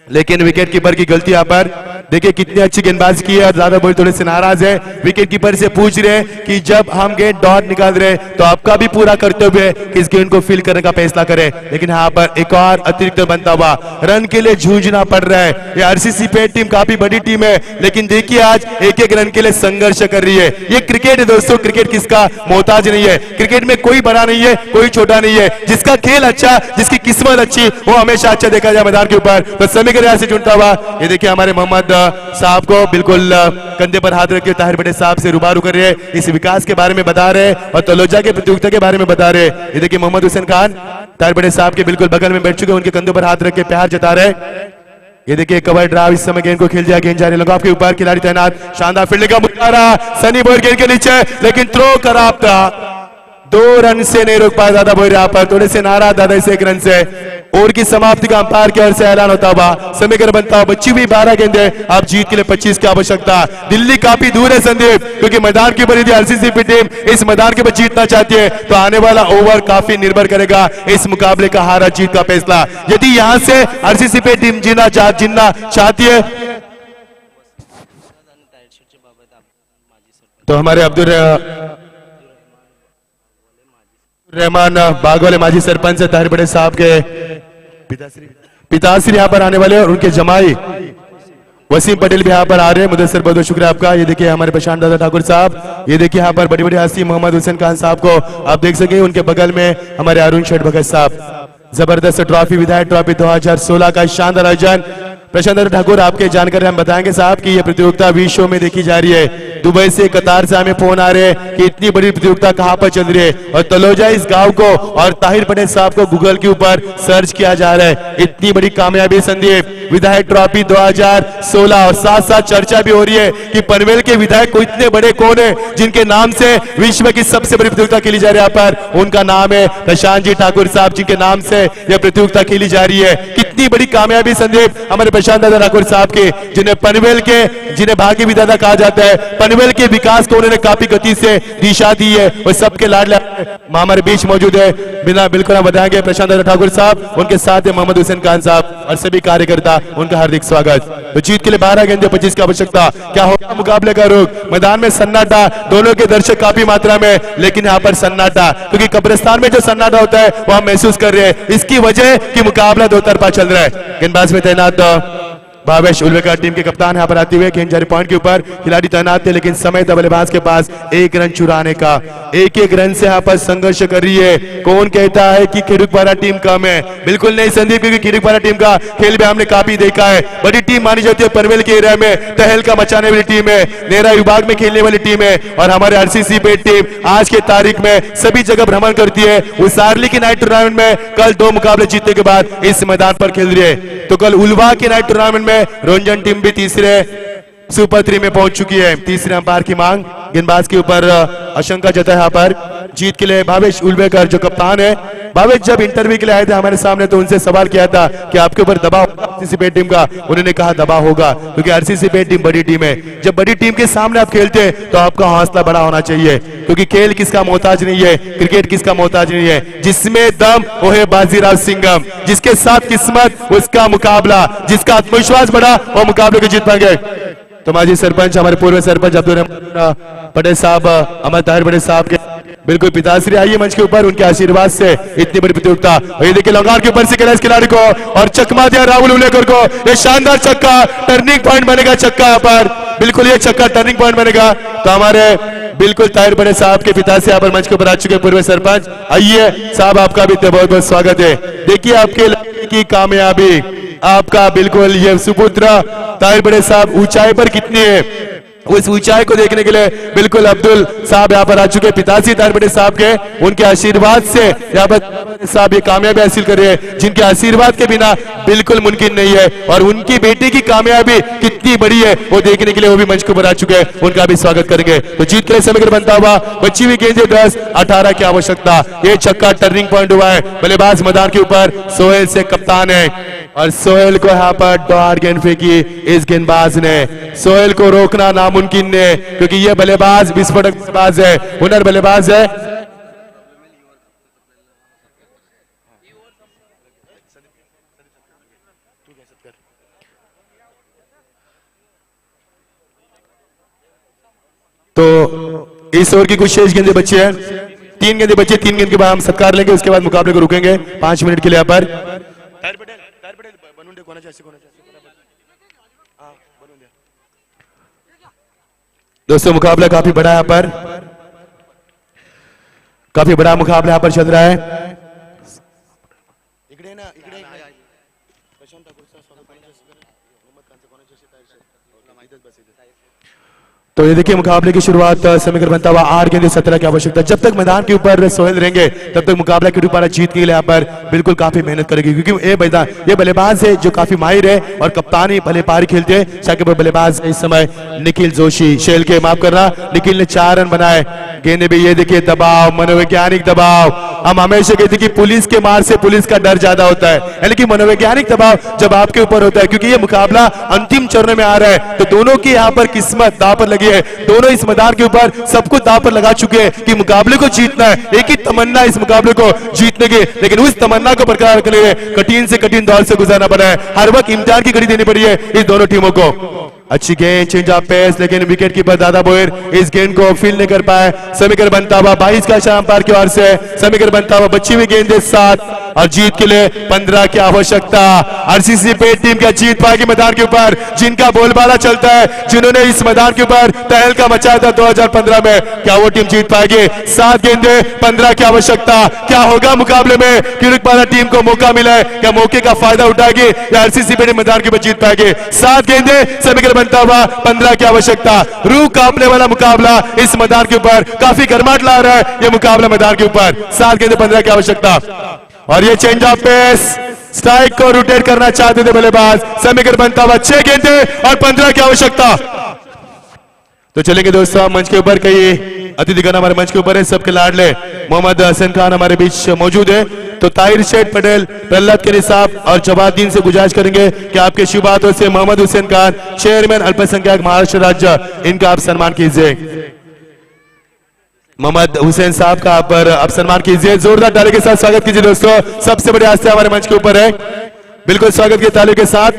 S1: लेकिन विकेट कीपर की गलती यहाँ पर। देखिए कितनी अच्छी गेंदबाजी की है, दादा बोहिर थोड़े से नाराज है। विकेट कीपर से पूछ रहे कि जब हम गेंद डॉट निकाल रहे तो आपका भी पूरा कर्तव्य है कि इस गेंद को फील करने का फैसला करें, लेकिन यहाँ पर एक और अतिरिक्त बनता हुआ रन के लिए जूझना पड़ रहा है। ये आरसीसी पेट टीम काफी बड़ी टीम है, लेकिन देखिए आज एक एक रन के लिए संघर्ष कर रही है। ये क्रिकेट है दोस्तों, क्रिकेट किसका मोहताज नहीं है, क्रिकेट में कोई बड़ा नहीं है, कोई छोटा नहीं है। जिसका खेल अच्छा, जिसकी किस्मत अच्छी, वो हमेशा अच्छा देखा जाए मैदान के ऊपर। तो समीकरण से चुनता हुआ ये देखिए हमारे मोहम्मद साहब को बिल्कुल कंधे पर हाथ रख के ताहिर पटेल साहब से रुबारू कर रहे हैं, इस विकास के बारे में बता रहे हैं और तलोजा के प्रतियोगिता के बारे में बता रहे हैं। ये देखिए मोहम्मद हुसैन खान ताहिर पटेल साहब के बिल्कुल बगल में बैठ चुके, उनके कंधों पर हाथ रख के प्यार जता रहे। ये देखिए कवर ड्राइव, इस समय गेंद को खेल दिया, गेंद जा रही है के ऊपर, खिलाड़ी तैनात, शानदार फील्डिंग का मुकाबला, सनी बोहिर गेंद के नीचे, लेकिन थ्रो खराब था, 2 रन से नहीं रोक पाया दादा बोर यहाँ पर, थोड़े से नाराज दादा इस 1 रन से। ओवर की समाप्ति का अंपायर की ओर से ऐलान होता हुआ, समीकरण बनता हुआ, बची हुई 12 गेंदे, आप जीत के लिए 25 की आवश्यकता। दिल्ली काफी दूर है संदीप, क्योंकि मैदान के ऊपर यदि आरसीसीबी टीम इस मैदान के ऊपर जीतना चाहती है तो आने वाला ओवर काफी निर्भर करेगा इस मुकाबले का हार जीत का फैसला। यदि यहां से आरसीसीबी टीम जीतना चाहती है तो हमारे अब्दुल रहमान बाग वाले माजी सरपंच ताहिर बड़े साहब के पिताश्री यहाँ पर आने वाले और उनके जमाई वसीम पटेल भी यहाँ पर आ रहे हैं। मुदस्सिर बहुत बहुत शुक्रिया आपका। ये देखिए हमारे प्रशांत दादा ठाकुर साहब, ये देखिए यहाँ पर बड़ी बड़ी हस्ती मोहम्मद हुसैन खान साहब को आप देख सके, उनके बगल में हमारे अरुण शेठ भगत साहब। जबरदस्त ट्रॉफी, विधायक ट्रॉफी 2016 का शानदार आयोजन। प्रशांत दादा ठाकुर आपके जानकारी हम बताएंगे साहब कि ये प्रतियोगिता विश्व में देखी जा रही है। दुबई से, कतार से हमें फोन आ रहे हैं कि इतनी बड़ी प्रतियोगिता कहां पर चल रही है, और तलोजा इस गांव को और ताहिर पटेल साहब को गूगल के ऊपर सर्च किया जा रहा है। इतनी बड़ी कामयाबी संदीप, विधायक ट्रॉफी 2016, और साथ साथ चर्चा भी हो रही है कि पनवेल के विधायक को इतने बड़े कौन है जिनके नाम से विश्व की सबसे बड़ी प्रतियोगिता खेली जा रही है। यहाँ पर उनका नाम है प्रशांत जी ठाकुर साहब, जिनके नाम से यह प्रतियोगिता खेली जा रही है। कितनी बड़ी कामयाबी संदीप हमारे प्रशांत दादा ठाकुर साहब के, जिन्हें पनवेल के, जिन्हें भाग्य विधाता कहा जाता है, पनवेल के विकास को उन्होंने काफी गति से दिशा दी है और सबके लाडले हमारे बीच मौजूद है। बिना बिल्कुल हम बताएंगे प्रशांत दादा ठाकुर साहब, उनके साथ है मोहम्मद हुसैन खान साहब और सभी कार्यकर्ता, उनका हार्दिक स्वागत। तो जीत के लिए 12 गेंदे 25 की आवश्यकता। क्या होगा मुकाबले का रुख? मैदान में सन्नाटा, दोनों के दर्शक काफी मात्रा में, लेकिन यहाँ पर सन्नाटा, क्योंकि कब्रिस्तान में जो सन्नाटा होता है वो हम महसूस कर रहे हैं। इसकी वजह कि मुकाबला दो तरफा चल रहा है। गेंदबाज में तैनात भावेश उल्वेकर टीम के कप्तान यहाँ पर आते हुए गेंद पॉइंट के ऊपर खिलाड़ी तैनात थे, लेकिन समय था बल्लेबाज के पास 1 रन चुराने का। 1-1 रन से यहाँ पर संघर्ष कर रही है। कौन कहता है कि खिड़कपारा टीम कम है? बिल्कुल नहीं संदीप, क्योंकि खिड़कपारा टीम का खेल भी हमने काफी देखा है। बड़ी टीम मानी जाती है पनवेल के एरिया में, तहलका मचाने वाली टीम है, नेहरा विभाग में खेलने वाली टीम है, और हमारे आरसीसीबी टीम आज के तारीख में सभी जगह भ्रमण करती है। उस आर्ली की नाइट टूर्नामेंट में कल 2 मुकाबले जीतने के बाद इस मैदान पर खेल रही है। तो कल उल्वा की नाइट टूर्नामेंट में रंजन टीम भी तीसरे सुपर 3 में पहुंच चुकी है। तीसरे अंपायर की मांग, गेंदबाज के ऊपर आशंका जताई यहाँ पर। जीत के लिए भावेश उल्वेकर जो कप्तान है, भावेश जब इंटरव्यू के लिए आए थे हमारे सामने तो उनसे सवाल किया था कि आपके ऊपर दबाव होगा आरसीसीबी टीम का? उन्होंने कहा दबाव होगा, क्योंकि आरसीसीबी टीम बड़ी टीम है। जब बड़ी टीम के सामने आप खेलते हैं तो आपका हौसला बड़ा होना चाहिए, क्योंकि खेल किसका मोहताज नहीं है, क्रिकेट किसका मोहताज नहीं है। जिसमें दम वो है बाजीराव सिंघम, जिसके साथ किस्मत उसका मुकाबला, जिसका आत्मविश्वास बड़ा वो मुकाबले को जीत पाएंगे। तो माजी सरपंच, हमारे पूर्व सरपंच अब्दुल रहमान पटेल साहब, अमर ताहिर पटेल साहब के बिल्कुल पिताश्री आइए मंच के ऊपर, उनके आशीर्वाद से इतनी बड़ी प्रतियोगिता। ये देखिए लंगार के ऊपर से खेला इस खिलाड़ी को और चकमा दिया राहुल उल्लेकर को। ये शानदार छक्का, टर्निंग पॉइंट बनेगा छक्का यहाँ पर, बिल्कुल ये छक्का टर्निंग पॉइंट बनेगा। तो हमारे बिल्कुल ताहिर बड़े साहब के पिता से यहाँ पर मंच के ऊपर आ चुके पूर्व सरपंच, आइए साहब आपका भी बहुत बहुत स्वागत है। देखिए आपके लड़के की कामयाबी, आपका बिल्कुल ये सुपुत्र ताहिर बड़े साहब ऊंचाई पर कितनी है, उस ऊंचाई को देखने के लिए बिल्कुल अब्दुल साहब यहाँ पर आ चुके। पिताजी ताहिर बड़े साहब के, उनके आशीर्वाद से यहाँ पर साहब ये कामयाबी हासिल कर रहे हैं, जिनके आशीर्वाद के बिना बिल्कुल मुमकिन नहीं है। और उनकी बेटी की कामयाबी कितनी बड़ी है वो देखने के लिए वो भी मंच के ऊपर आ चुके हैं, उनका भी स्वागत करेंगे। तो जीत के लिए समीकरण बनता हुआ, बची हुई गेंदें 10-18 की आवश्यकता। ये छक्का टर्निंग पॉइंट हुआ है। बल्लेबाज मैदान के ऊपर सोहेल से कप्तान है, और सोहेल को यहाँ पर डॉट गेंद फेंकी इस गेंदबाज ने। सोहेल को रोकना नामुमकिन है, क्योंकि ये बल्लेबाज विस्फोटक बल्लेबाज है, हुनर बल्लेबाज है। तो इस ओवर की कुछ शेष गेंदें बची है, 3 गेंदें बची। 3 गेंद के बाद हम सत्कार लेंगे, उसके बाद मुकाबले को रुकेंगे 5 मिनट के लिए यहाँ पर। दोस्तों मुकाबला काफी बड़ा यहाँ पर, काफी बड़ा मुकाबला यहाँ पर चल रहा है। तो ये देखिए मुकाबले की शुरुआत समीकर बनता हुआ 8 गेंद 17 की आवश्यकता। जब तक मैदान के ऊपर सोहेल रहेंगे तब तक मुकाबला के ऊपर जीत के लिए यहाँ पर बिल्कुल काफी मेहनत करेगी, क्योंकि ये बल्लेबाज है जो काफी माहिर है और कप्तानी भले पारी खेलते हैं। शाकिब बल्लेबाज इस समय निखिल जोशी, शेल के माफ करना, निखिल ने 4 रन बनाए। गेंदे भी ये देखिए दबाव, मनोवैज्ञानिक दबाव। हम हमेशा कहते हैं कि पुलिस के मार से पुलिस का डर ज्यादा होता है, यानी कि मनोवैज्ञानिक दबाव जब आपके ऊपर होता है, क्योंकि ये मुकाबला अंतिम चरण में आ रहा है, तो दोनों की यहाँ पर किस्मत दांव पर लगी है। दोनों इस मैदान के ऊपर सब कुछ दांव पर लगा चुके हैं कि मुकाबले को जीतना है। एक ही तमन्ना इस मुकाबले को जीतने की, लेकिन उस तमन्ना को बरकरार रखने के लिए कठिन से कठिन दौर से गुजरना पड़ा है। हर वक्त इम्तिहान की घड़ी देनी पड़ी है इस दोनों टीमों को। अच्छी गेंद, चेंज ऑफ पेस, लेकिन विकेट कीपर दादा बोयर इस गेंद को फील्ड नहीं कर पाए। समीकर बनता हुआ 22 का इशारा अंपायर की ओर से। समीकर बनता हुआ बची हुई गेंद 7 और जीत के लिए 15 की आवश्यकता। आरसीसी पेट टीम क्या जीत पाएगी मैदान के ऊपर, जिनका बोलबाला चलता है, जिन्होंने इस मैदान के ऊपर तहलका मचाया था 2015 में, क्या वो टीम जीत पाएगी? 7 गेंदे 15 की आवश्यकता। क्या होगा मुकाबले में? किरुकपाड़ा टीम को मौका मिला है, क्या मौके का फायदा उठाएगी या आरसीसी पेट मैदान के ऊपर जीत पाएगी? 7 गेंदे समीकर बनता हुआ 15 की आवश्यकता। रूह कांपने वाला मुकाबला इस मैदान के ऊपर, काफी गर्माहट ला रहा है ये मुकाबला मैदान के ऊपर। 7 गेंदे 15 की आवश्यकता और ये चेंज ऑफ पेस, स्ट्राइक को रोटेट करना चाहते थे बल्लेबाज। समीकर बनता हुआ 6 गेंदे और 15 की आवश्यकता। तो चलेंगे दोस्तों मंच के ऊपर, कई अतिथिगण हमारे मंच के ऊपर है, सबके लाडले मोहम्मद हसन खान हमारे बीच मौजूद है। तो ताहिर शेख पटेल, प्रहलाद के निसाब और जवाबदीन से गुजारिश करेंगे कि आपके शुभ हाथों से मोहम्मद हुसैन खान, चेयरमैन अल्पसंख्यक महाराष्ट्र राज्य, इनका आप सम्मान कीजिए। मोहम्मद हुसैन साहब का आप सम्मान कीजिए, जोरदार ताली के साथ स्वागत कीजिए दोस्तों। सबसे बड़े आस्था हमारे मंच के ऊपर है, बिल्कुल स्वागत की ताली के साथ।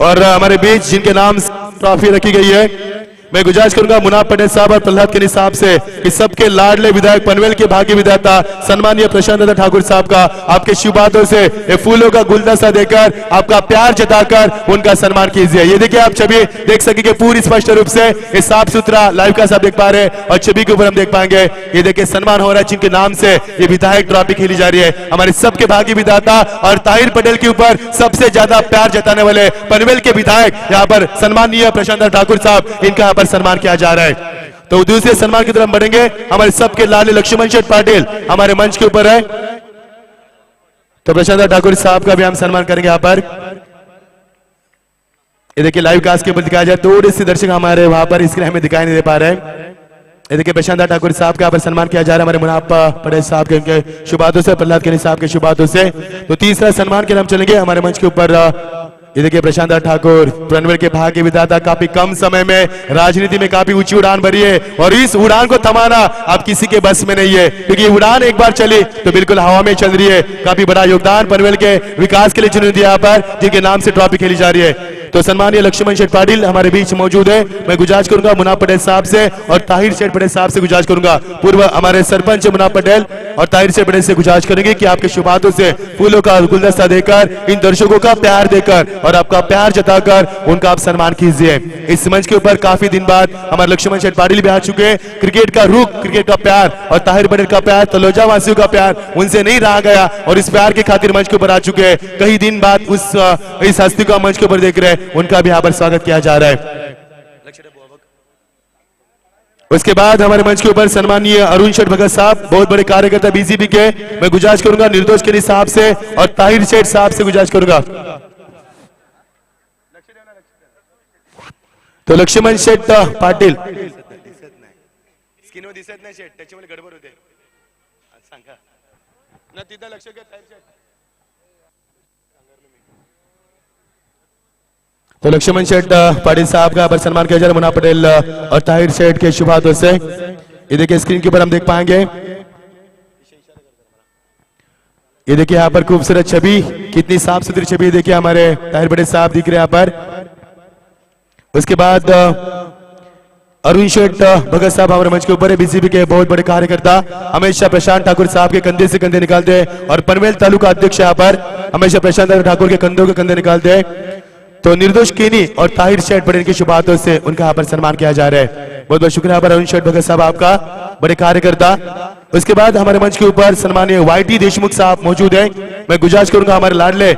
S1: और हमारे बीच जिनके नाम ट्रॉफी रखी गई है, मैं गुजारिश करूंगा मुनाफ पटेल साहब और प्रहलाद के निसाब से कि सबके लाडले विधायक, पनवेल के भाग्य विधाता सम्मानीय प्रशांत दादा ठाकुर साहब का आपके शुभ हाथों से ये फूलों का गुलदस्ता देकर आपका प्यार जताकर उनका सम्मान कीजिए। ये देखिए आप छवि देख सकेंगे पूरी स्पष्ट रूप से, ये साफ सुथरा लाइव का सब देख पा रहे हैं और छवि के ऊपर हम देख पाएंगे। ये देखिए सम्मान हो रहा है जिनके नाम से ये विधायक ट्रॉफी खेली जा रही है, हमारे सबके भाग्य विधाता और ताहिर पटेल के ऊपर सबसे ज्यादा प्यार जताने वाले पनवेल के विधायक यहाँ पर सम्मानीय प्रशांत दादा ठाकुर साहब, इनका पर सम्मान किया जा रहा है। तो दूसरे सम्मान की तरफ बढ़ेंगे, हमारे सबके लाले लक्ष्मण शेठ पाटिल हमारे मंच के ऊपर है, तो प्रशांत ठाकुर साहब का भी हम सम्मान करेंगे यहाँ पर। ये देखिए लाइव कास्ट के ऊपर दिखाया जाए, थोड़े से दर्शक हमारे वहां पर स्क्रीन हमें दिखाई नहीं दे पा रहे हैं। ये देखिए प्रशांत ठाकुर साहब का यहाँ पर सम्मान किया जा रहा है हमारे मुनाफ पटेल साहब के उनके शुभ हाथों से, प्रहलाद के साहब के शुभ हाथों से। तो तीसरा सम्मान के नाम चलेंगे हमारे मंच के ऊपर। ये देखिए प्रशांत ठाकुर, पनवेल के भाग्य विधाता, काफी कम समय में राजनीति में काफी ऊंची उड़ान भरी है और इस उड़ान को थमाना आप किसी के बस में नहीं है, क्योंकि उड़ान एक बार चली तो बिल्कुल हवा में चल रही है। काफी बड़ा योगदान पनवेल के विकास के लिए जिन्होंने दिया पर, जिनके नाम से ट्रॉफी खेली जा रही है। तो सम्मानीय लक्ष्मण शेठ पाटिल हमारे बीच मौजूद है, मैं गुजारिश करूंगा मुनाफ पटेल साहब से और ताहिर शेठ पटेल साहब से गुजारिश करूंगा, पूर्व हमारे सरपंच मुनाफ पटेल और ताहिर शेठ पटेल से गुजारिश करेंगे कि आपके शुभ हाथों से फूलों का गुलदस्ता देकर, इन दर्शकों का प्यार देकर और आपका प्यार जताकर उनका आप सम्मान कीजिए। इस मंच के ऊपर काफी दिन बाद हमारे लक्ष्मण शेठ पाटिल भी आ चुके हैं। क्रिकेट का रुख, क्रिकेट का प्यार और ताहिर पटेल का प्यार, तलोजा वासियों का प्यार उनसे नहीं रहा गया और इस प्यार के खातिर मंच के ऊपर आ चुके हैं। कई दिन बाद इस हस्ती को मंच के ऊपर देख रहे हैं, उनका भी यहाँ पर स्वागत किया जा रहा है। उसके बाद हमारे मंच के ऊपर सम्मानीय अरुण शेठ भगत साहब, बहुत बड़े कार्यकर्ता बीजेपी के, मैं गुजारिश करूंगा निर्दोष के साहब से और ताहिर शेठ साहब से गुजारिश करूंगा। तो लक्ष्मण शेठ पाटिल, तो लक्ष्मण शेठ पाटिल साहब का पर सम्मान किया जा रहा है मुनाफ पटेल और ताहिर शेठ के शुभ हाथों से। ये देखिए स्क्रीन के ऊपर हम देख पाएंगे, ये देखिए यहाँ पर खूबसूरत छवि, कितनी साफ सुथरी छवि देखिए हमारे ताहिर पटेल साहब दिख रहे हैं यहाँ पर। उसके बाद अरुण शेठ भगत साहब हमारे मंच के ऊपर है, बीजेपी के बहुत बड़े कार्यकर्ता, हमेशा प्रशांत ठाकुर साहब के कंधे से कंधे निकालते हैं और पनवेल तालुका अध्यक्ष यहाँ पर हमेशा प्रशांत ठाकुर के कंधों के कंधे निकालते हैं। तो निर्दोष केनी और ताहिर शेठ पटेल की शुभ हाथों से उनका यहाँ पर सम्मान किया जा रहा है। बहुत बहुत शुक्रिया अरुण शेठ भगत साहब आपका, बड़े कार्यकर्ता। उसके बाद हमारे मंच के ऊपर सम्मानीय वाईटी देशमुख साहब मौजूद है, मैं गुजारिश करूंगा हमारे लाडले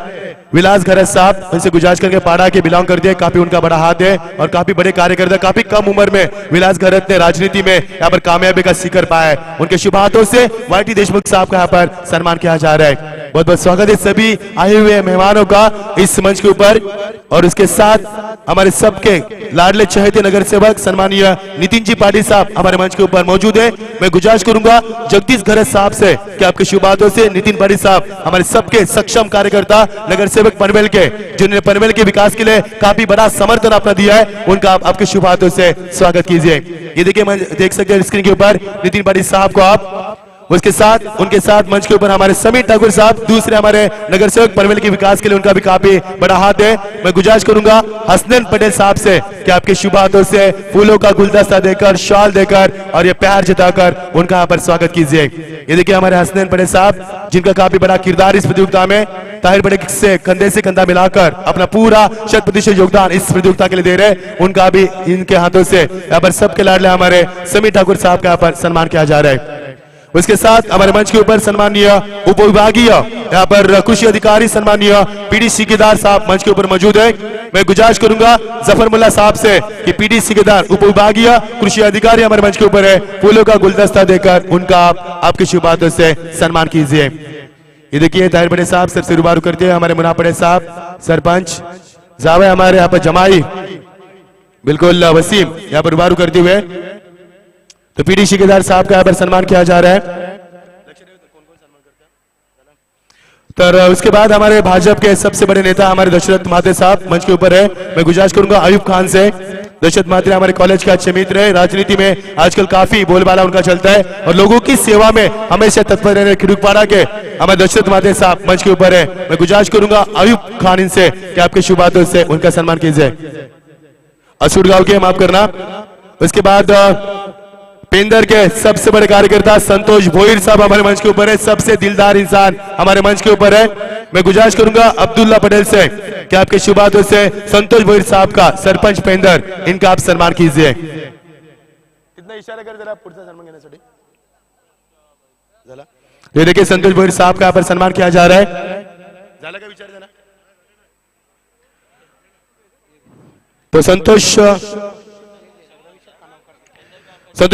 S1: विलास घरत साहब, उनसे गुजारिश करके पाड़ा के बिलोंग करते हैं, काफी उनका बड़ा हाथ है और काफी बड़े कार्यकर्ता, काफी कम उम्र में विलास घरत ने राजनीति में यहाँ पर कामयाबी का शिखर पाया है। उनके शुभ हाथों से वाईटी देशमुख साहब का यहाँ पर सम्मान किया जा रहा है। बहुत बहुत स्वागत है सभी आए हुए मेहमानों का इस मंच के ऊपर। और उसके साथ हमारे सबके लाडले चहेते नगर सेवक सन्माननीय नितिन जी पाटिल साहब हमारे मंच के ऊपर मौजूद है। मैं गुजारिश करूंगा जगदीश घरत साहब से कि आपके शुभ हाथों से नितिन पाटिल साहब हमारे सबके सक्षम कार्यकर्ता नगर सेवक पनवेल के, जिन्होंने पनवेल के विकास के लिए काफी बड़ा समर्थन अपना दिया है, उनका आपके शुभ हाथों से स्वागत कीजिए। ये देखिए, मैं देख सकते हैं स्क्रीन के ऊपर नितिन पाटिल साहब को आप। उसके साथ उनके साथ मंच के ऊपर हमारे समीर ठाकुर साहब, दूसरे हमारे नगर सेवक पनवेल के विकास के लिए उनका भी काफी बड़ा हाथ है। मैं गुजारिश करूंगा हसनैन पटेल साहब से कि आपके शुभ हाथों से फूलों का गुलदस्ता देकर, शॉल देकर और ये प्यार जताकर उनका यहाँ पर स्वागत कीजिए। ये देखिए हमारे हसनैन पटेल साहब, जिनका काफी बड़ा किरदार इस प्रतियोगिता में, ताहिर बड़े से कंधा मिलाकर अपना पूरा 100% योगदान इस प्रतियोगिता के लिए दे रहे, उनका भी इनके हाथों से यहाँ पर सबके लाडले हमारे समीर ठाकुर साहब का यहाँ पर सम्मान किया जा रहा है। उसके साथ हमारे मंच के ऊपर सन्माननीय उपविभागीय यहाँ पर कृषि अधिकारी सन्माननीय पीडी सिकेदार साहब मंच के ऊपर मौजूद है। मैं गुजारिश करूंगा जफर मुल्ला साहब से कि पीडी सिकेदार उपविभागीय कृषि अधिकारी हमारे मंच के ऊपर है, फूलों का गुलदस्ता देकर उनका आपके शुभ हाथों से सम्मान कीजिए। ये देखिए ताहिर बड़े साहब सबसे रूबरू करते हैं हमारे मुना पड़े साहब, सरपंच जावे हमारे यहाँ पर जमाई बिल्कुल वसीम यहाँ पर रूबरू करते हुए, तो पीडी शिकेदार साहब का यहाँ पर सम्मान किया जा रहा है। तो उसके बाद हमारे भाजपा के सबसे बड़े नेता हमारे दशरथ माते साहब मंच के ऊपर है। मैं गुजारिश करूंगा अयूब खान से। दशरथ माते हमारे कॉलेज के अच्छे मित्र है, राजनीति में आजकल काफी बोलबाला उनका चलता है और लोगों की सेवा में हमेशा तत्पर रहने खिड़ूकपाड़ा के हमारे दशरथ माते साहब मंच के ऊपर है। मैं गुजारिश करूंगा अयूब खान इनसे कि आपके शुभ हाथों से उनका सम्मान कीजिए। असूर गांव के माफ करना। उसके बाद पेंदर के सबसे बड़े कार्यकर्ता संतोष भोईर साहब हमारे मंच के ऊपर है, सबसे दिलदार इंसान हमारे मंच के ऊपर है। मैं गुजारिश करूंगा अब्दुल्ला पटेल से कि आपके शुभ हाथों से संतोष भोईर साहब का, सरपंच पेंदर, इनका आप सम्मान कीजिए। कितना इशारा कर जरा पुढचा सम्मान घेण्यासाठी झाला। ये देखिए संतोष भोईर साहब का यहाँ पर सम्मान किया जा रहा है। झाला का विचार देना। तो संतोष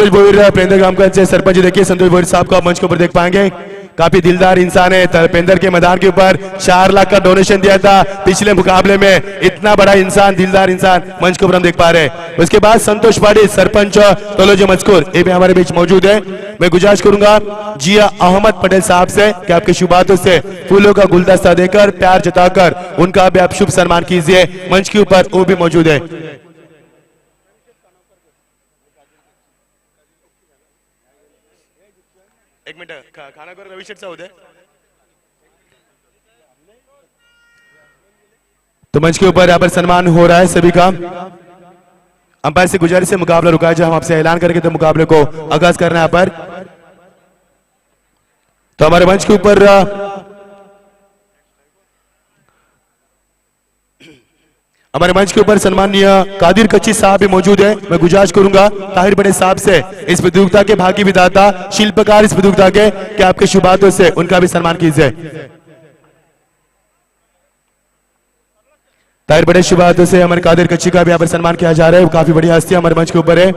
S1: भोईर पेंदर ग्राम का सरपंच, देखिए संतोष भोईर साहब को आप मंच के ऊपर देख पाएंगे, काफी दिलदार इंसान है। पेंदर के मैदान के ऊपर 4 लाख का डोनेशन दिया था पिछले मुकाबले में, इतना बड़ा इंसान, दिलदार इंसान मंच के ऊपर हम देख पा रहे हैं। उसके बाद संतोष पाटिल सरपंच तोलोजे मजकूर, ये भी हमारे बीच मौजूद है। मैं गुजारिश करूंगा जिया अहमद पटेल साहब से कि आपके शुभ हाथों से फूलों का गुलदस्ता देकर, प्यार जताकर उनका भी आप शुभ सम्मान कीजिए। मंच के ऊपर वो भी मौजूद है। एक मिनट खाना कर रवि शेठ साहब, तो मंच के ऊपर यहाँ पर सम्मान हो रहा है सभी का। अंपायर से गुजारिश है मुकाबला रुका है, जो हम आपसे ऐलान करके तो मुकाबले को आगाज करना है यहाँ पर। तो हमारे मंच के ऊपर सम्माननीय कादिर कच्ची साहब भी मौजूद है। मैं गुजारिश करूंगा ताहिर बड़े साहब से, इस प्रतियोगिता के भागी विधाता, शिल्पकार इस प्रतियोगिता के, कि आपके शुभ हाथों से उनका भी सम्मान कीजिए। ताहिर बड़े शुभ हाथों से हमारे कादिर कच्ची का भी यहाँ पर सम्मान किया जा रहा है। वो काफी बड़ी हस्तियां हमारे मंच के ऊपर है।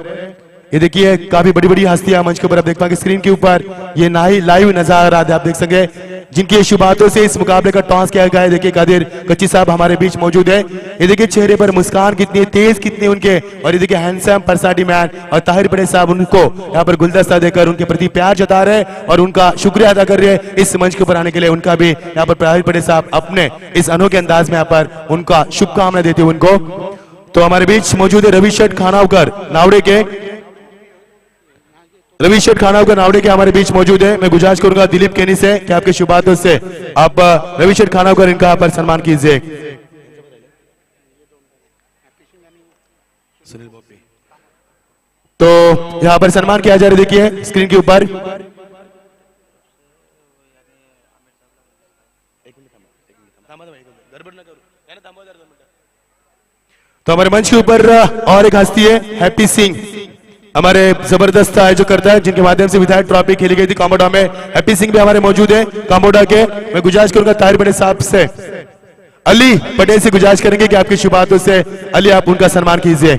S1: ये देखिए काफी बड़ी बड़ी हस्तियां मंच के ऊपर आप देख पाएंगे स्क्रीन के ऊपर, ये लाइव नजर आ रहा है, आप देख सकें, जिनकी शुभ हाथों से इस मुकाबले का टॉस किया गया है। देखिए कादिर कच्ची साहब हमारे बीच मौजूद है। ये देखिए चेहरे पर मुस्कान कितनी तेज, कितने उनके, और ये देखिए हैंडसम पर्सनालिटी मैन, और ताहिर बड़े साहब उनको यहाँ पर गुलदस्ता देकर उनके प्रति प्यार जता रहे और उनका शुक्रिया अदा कर रहे हैं इस मंच के ऊपर आने के लिए। उनका भी यहाँ पर ताहिर बड़े साहब अपने इस अनोखे अंदाज में यहाँ पर उनका शुभकामना देते हुए उनको। तो हमारे बीच मौजूद है रवि शेठ खानावकर नावड़े के, रवि शेठ खानावकर नावड़े के हमारे बीच मौजूद है। मैं गुजारिश करूंगा दिलीप केनी से कि आपके शुभ हाथों से आप रवि शेठ खानावकर इनका यहाँ पर सम्मान कीजिए। तो यहाँ पर सम्मान किया जा रहा है, देखिए स्क्रीन के ऊपर। तो हमारे मंच के ऊपर और एक हस्ती है हैप्पी सिंह, हमारे जबरदस्त आयोजन करता है, जिनके माध्यम से विधायक ट्रॉफी खेली गई थी कामोडा में। हैप्पी सिंह भी हमारे मौजूद है कामोडा के। मैं गुजारिश करूंगा ताहिर बड़े साहब से अली पटेल से गुजारिश करेंगे कि आपकी शुरुआतों से अली आप उनका सम्मान कीजिए।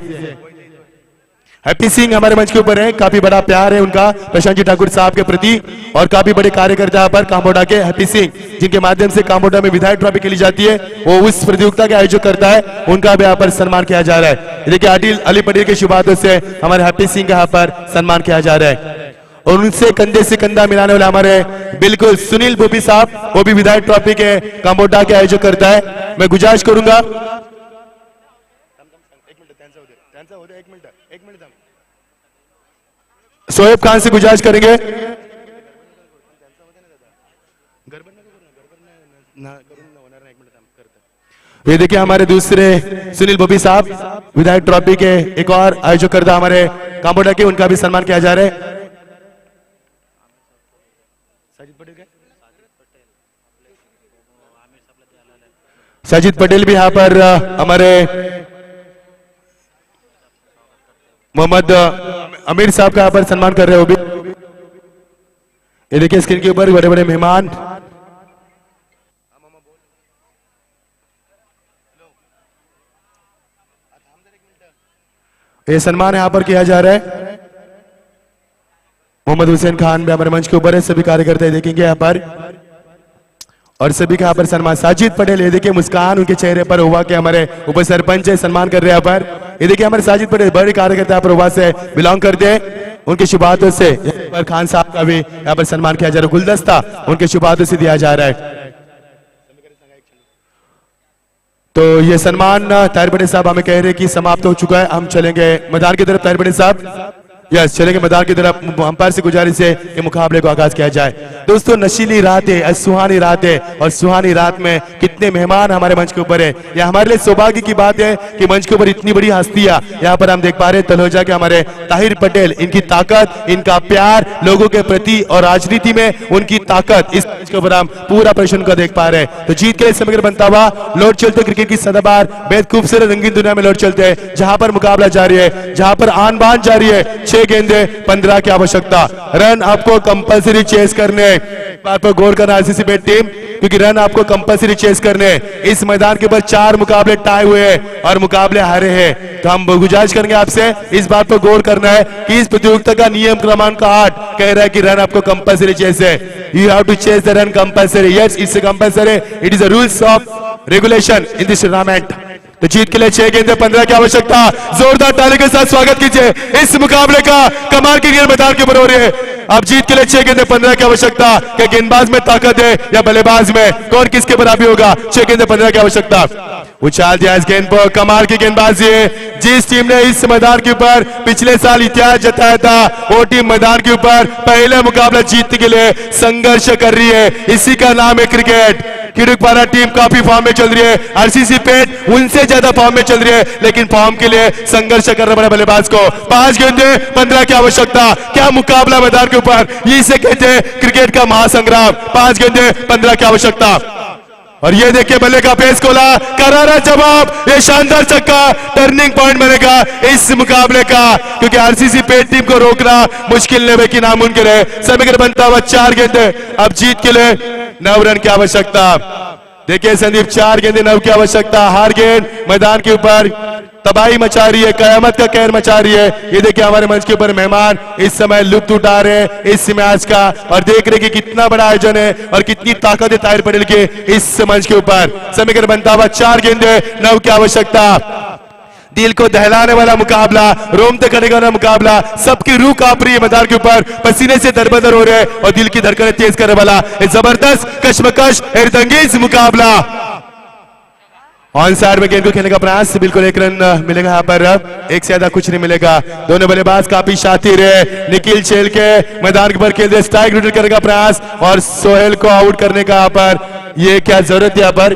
S1: हैप्पी सिंह हमारे मंच के ऊपर है, काफी बड़ा प्यार है उनका प्रशांत जी ठाकुर साहब के प्रति और काफी बड़े कार्यकर्ता यहाँ पर कामोडा के हैप्पी सिंह जिनके माध्यम से कामोडा में विधायक ट्रॉफी खेली जाती है, वो उस प्रतियोगिता के आयोजक करता है, उनका भी यहाँ पर सम्मान किया जा रहा है। देखिए आदिल अली पटेल के शुरुआतों से हमारे हैप्पी सिंह का यहाँ पर सम्मान किया जा रहा है और उनसे कंधे से कंधा मिलाने वाले हमारे बिल्कुल सुनील बोबी साहब, वो भी विधायक ट्रॉफी के कामोडा के आयोजक करता है। मैं गुजारिश करूंगा शोएब खान से गुजारिश करेंगे ये देखिए हमारे दूसरे सुनील बोबी साहब विधायक ट्रॉफी के एक और आयोजक करता हमारे कामोडा के, उनका भी सम्मान किया जा रहा है। साजिद पटेल भी यहाँ पर हमारे मोहम्मद अमीर साहब का यहाँ पर सम्मान कर रहे हो भी। ये देखिए स्क्रीन के ऊपर बड़े बड़े मेहमान ये सम्मान यहाँ पर किया जा रहा है। मोहम्मद हुसैन खान भी हमारे मंच के ऊपर है, सभी कार्यकर्ता देखेंगे यहाँ पर और सभी का यहाँ पर सम्मान। साजिद पटेल ये देखिए मुस्कान उनके चेहरे पर हुआ कि हमारे उप सरपंच है, सम्मान कर रहे हैं यहाँ पर। ये देखिए हमारे साजिद पटेल बड़े कार्यकर्ता यहाँ पर हुआ से बिलोंग करते हैं, उनके शुभातों से यहाँ पर खान साहब का भी यहाँ पर सम्मान किया जा रहा है, गुलदस्ता उनके शुभातों से दिया जा रहा है। तो ये सम्मान ताहिर पटेल साहब हमें कह रहे हैं कि समाप्त हो चुका है, हम चलेंगे मैदान की तरफ। ताहिर पटेल साहब यस चलेंगे मैदान की तरफ। अंपायर से गुजारिश है कि मुकाबले को आगाज किया जाए। दोस्तों नशीली रात है, सुहानी रात है और सुहानी रात में कितने मेहमान हमारे मंच के ऊपर है। यह हमारे लिए सौभाग्य की बात है कि मंच के ऊपर इतनी बड़ी हस्तियां यहाँ पर हम देख पा रहे हैं। तलोजा के हमारे ताहिर पटेल, इनकी ताकत, इनका प्यार लोगों के प्रति और राजनीति में उनकी ताकत, इस मंच के ऊपर हम पूरा प्रश्न का देख पा रहे हैं। तो जीत के लिए समग्र बनता हुआ लौट चलते क्रिकेट की सदाबहार बेहद खूबसूरत रंगीन दुनिया में लौट चलते हैं, जहां पर मुकाबला जारी है, जहां पर आन बान जारी है। 6 गेंदे 15 की आवश्यकता, रन आपको कंपलसरी चेस करने, बात पर गौर करना आरसीसी पेट टीम, क्योंकि रन आपको कंपलसरी चेस करने। इस मैदान के ऊपर 4 मुकाबले टाई हुए हैं और मुकाबले हारे हैं। तो हम गुजारिश करेंगे आपसे इस बात पर गौर करना है कि इस प्रतियोगिता का नियम क्रमांक 8 कह रहा है कि रन आपको कंपलसरी चेस है, you have to chase the run compulsory. Yes it's compulsory, it is the rules of regulation in this tournament. तो जीत के लिए 6 गेंदे 15 की आवश्यकता। जोरदार ताली के साथ स्वागत कीजिए इस मुकाबले का। कमाल की गेंद मैदान के ऊपर हो रही है। अब जीत के लिए 6 गेंदे 15 की आवश्यकता। क्या गेंदबाज में ताकत है या बल्लेबाज में, कौन किसके बराबरी होगा? 6 गेंदे 15 की आवश्यकता। उछाल दिया इस गेंद पर, कमाल की गेंदबाजी है। जिस टीम ने इस मैदान के ऊपर पिछले साल इतिहास जताया था, वो टीम मैदान के ऊपर पहले मुकाबला जीतने के लिए संघर्ष कर रही है। इसी का नाम है क्रिकेट। खिड़कपारा टीम काफी फॉर्म में चल रही है, आरसीसी पेट उनसे ज्यादा फॉर्म में चल रही है, लेकिन फॉर्म के लिए संघर्ष करना पड़ा बल्लेबाज को। 5 गेंदे 15 की आवश्यकता। क्या मुकाबला मैदान के ऊपर, इसे कहते हैं क्रिकेट का महासंग्राम। 5 गेंदे 15 की आवश्यकता। और ये देखिए बल्ले का पेस खोला, करारा जवाब, ये शानदार छक्का टर्निंग पॉइंट बनेगा इस मुकाबले का, क्योंकि आरसीसी पेट टीम को रोकना मुश्किल नहीं बल्कि नामुमकिन है। समीकरण बनता हुआ 4 गेंदे। अब जीत के लिए 9 रन की आवश्यकता। देखिए संदीप 4 गेंदे 9 की आवश्यकता। हार गेंद मैदान के ऊपर तबाही मचा रही है, कयामत का कहर मचा रही है। ये देखिए हमारे मंच के ऊपर मेहमान इस समय लुत्फ उठा रहे हैं इस मैच का और देख रहे कि कितना बड़ा आयोजन है और कितनी ताकत है ताहिर पटेल के इस मंच के ऊपर। समीकरण बनता हुआ 4 गेंदे 9 की आवश्यकता। दिल को दहलाने वाला मुकाबला, रोमते करने वाला मुकाबला, सबकी रूह कांप रही है मैदान के ऊपर, पसीने से दरबदर हो रहे हैं और दिल की धड़कनें तेज करने वाला जबरदस्त कश्मकश हैरतअंगेज मुकाबला। ऑन साइड में गेंद को खेलने का प्रयास, बिल्कुल 1 रन मिलेगा यहाँ पर, एक से ज्यादा कुछ नहीं मिलेगा। दोनों बल्लेबाज काफी शातिर है। निखिल छेल के मैदान के ऊपर खेल रहे, स्ट्राइक रोटेट करने का प्रयास और सोहेल को आउट करने का यहाँ पर, ये क्या जरूरत है यहाँ पर।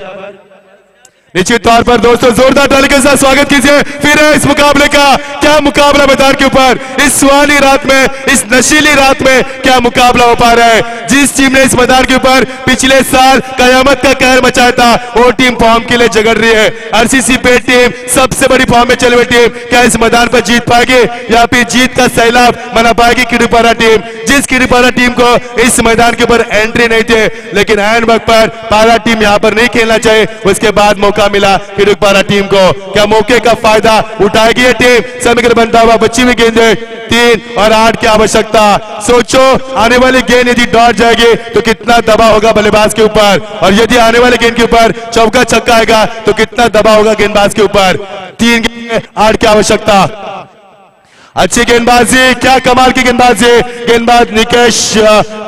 S1: निश्चित तौर पर दोस्तों जोरदार ताली के साथ स्वागत कीजिए फिर है इस मुकाबले का। क्या मुकाबला मैदान के ऊपर इस सुहानी रात में, इस नशीली रात में क्या मुकाबला हो पा रहा है। जिस टीम ने इस मैदान के ऊपर पिछले साल कयामत का कहर मचाया था वो टीम फॉर्म के लिए झगड़ रही है। आरसीसी पेट टीम सबसे बड़ी फॉर्म में चली हुई टीम क्या इस मैदान पर जीत पाएगी या फिर जीत का सैलाब मना पाएगी किडुपारा टीम। जिस किडुपारा टीम को इस मैदान के ऊपर एंट्री नहीं थे लेकिन एंड वक्त पर पारा टीम यहां पर नहीं खेलना चाहिए, उसके बाद मौका मिला किडुपारा टीम को। क्या मौके का फायदा उठाएगी ये टीम। समीकर बनता हुआ बच्ची हुई गेंदे 3 और 8 की आवश्यकता। सोचो आने वाली गेंद यदि डॉट जाएगी तो कितना दबाव होगा बल्लेबाज के ऊपर, और यदि आने वाली गेंद के ऊपर चौका छक्का आएगा तो कितना दबाव होगा गेंदबाज के ऊपर। 3 गेंद 8 की आवश्यकता। अच्छी गेंदबाजी, क्या कमाल की गेंदबाजी, गेंदबाज निकेश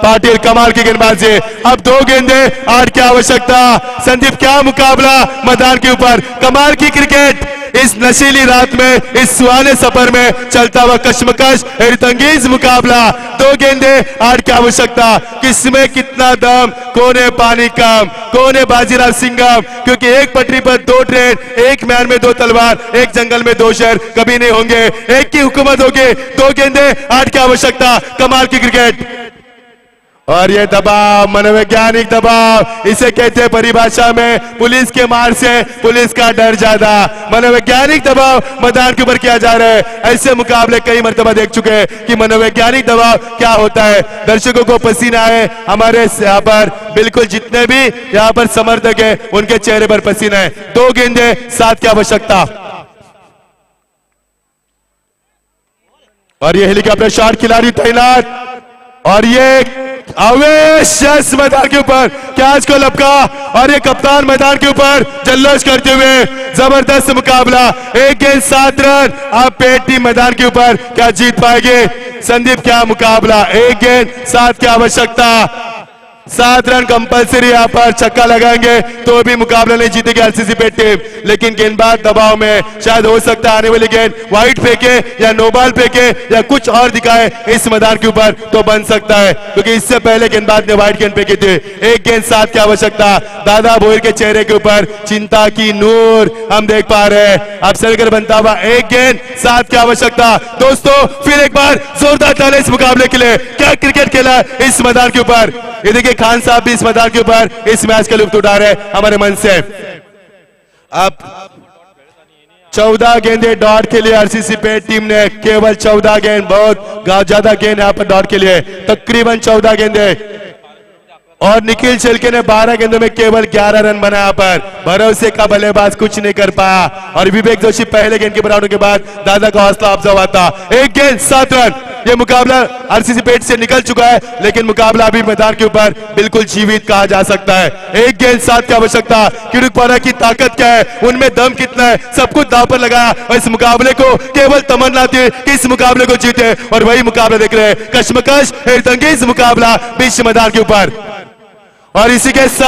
S1: पाटिल कमाल की गेंदबाजी। अब 2 गेंदे 8 की आवश्यकता। संदीप क्या मुकाबला मैदान के ऊपर, कमाल की क्रिकेट इस नशीली रात में, इस सुहाने सफर में चलता हुआ कश्मकश हैरतअंगेज मुकाबला। 2 गेंदे 8 की आवश्यकता। किसमें कितना दम, कौन है पानी कम, कौन है बाजीराव सिंघम, क्योंकि एक पटरी पर 2 ट्रेन, एक मैन में 2 तलवार, एक जंगल में 2 शेर कभी नहीं होंगे, एक की हुकूमत होगी। 2 गेंदे 8 की आवश्यकता। कमाल की क्रिकेट। और ये दबाव, मनोवैज्ञानिक दबाव, इसे कहते हैं परिभाषा में पुलिस के मार से पुलिस का डर ज्यादा। मनोवैज्ञानिक दबाव मैदान के ऊपर किया जा रहा है। ऐसे मुकाबले कई मर्तबा देख चुके हैं कि मनोवैज्ञानिक दबाव क्या होता है। दर्शकों को पसीना है, हमारे यहाँ पर बिल्कुल जितने भी यहाँ पर समर्थक है उनके चेहरे पर पसीना है। 2 गेंदे 7 की आवश्यकता। और ये हेलीकॉप्टर शॉट खिलाड़ी तैनात, और ये आवेश इस मैदान के ऊपर कैच को लपका, और ये कप्तान मैदान के ऊपर जल्लोश करते हुए जबरदस्त मुकाबला। 1 गेंद 7 रन। अब पेट टीम मैदान के ऊपर क्या जीत पाएगी। संदीप क्या मुकाबला, 1 गेंद 7 की आवश्यकता। 7 रन कंपलसरी, यहाँ पर छक्का लगाएंगे तो भी मुकाबला नहीं जीतेगी आरसीसी पेट टीम। लेकिन गेंदबाज दबाव में, शायद हो सकता है आने वाली गेंद वाइड फेंके या नो बॉल फेंके या कुछ और दिखाए इस मैदान के ऊपर तो बन सकता है, क्योंकि इससे पहले गेंदबाज ने वाइड गेंद फेंकी थी। 1 गेंद 7 की आवश्यकता। दादा भोईर के चेहरे के ऊपर चिंता की नूर हम देख पा रहे हैं। अब समीकर बनता हुआ 1 गेंद 7 की आवश्यकता। दोस्तों फिर एक बार जोरदार ताली इस मुकाबले के लिए। क्या क्रिकेट खेला इस मैदान के ऊपर। ये देखिए खान साहब भी इस मैदान के ऊपर इस मैच का लुत्फ उठा रहे हैं हमारे मन से। अब 14 गेंदे डॉट के लिए आरसीसी पेट टीम ने, केवल 14 गेंद, बहुत ज्यादा गेंद यहाँ पर डॉट के लिए, तकरीबन 14 गेंदे। और निखिल शेल्के ने 12 गेंदों में केवल 11 रन बनाया, पर भरोसे का बल्लेबाज कुछ नहीं कर पाया। और विवेक जोशी पहले गेंद के बराबर के बाद दादा का हौसला अफजा हुआ था। 1 गेंद 7 रन। ये मुकाबला आरसीसी पेट से निकल चुका है लेकिन मुकाबला अभी मैदान के ऊपर बिल्कुल जीवित कहा जा सकता है। 1 गेंद 7 की आवश्यकता। किडुपारा की ताकत क्या है, उनमें दम कितना है, सब कुछ दांव पर लगाया और इस मुकाबले को केवल तमन्ना थी कि इस मुकाबले को जीते, और वही मुकाबला देख रहे हैं। कश्मकश हैरतअंगेज मुकाबला बीच मैदान के ऊपर। और इसी के साथ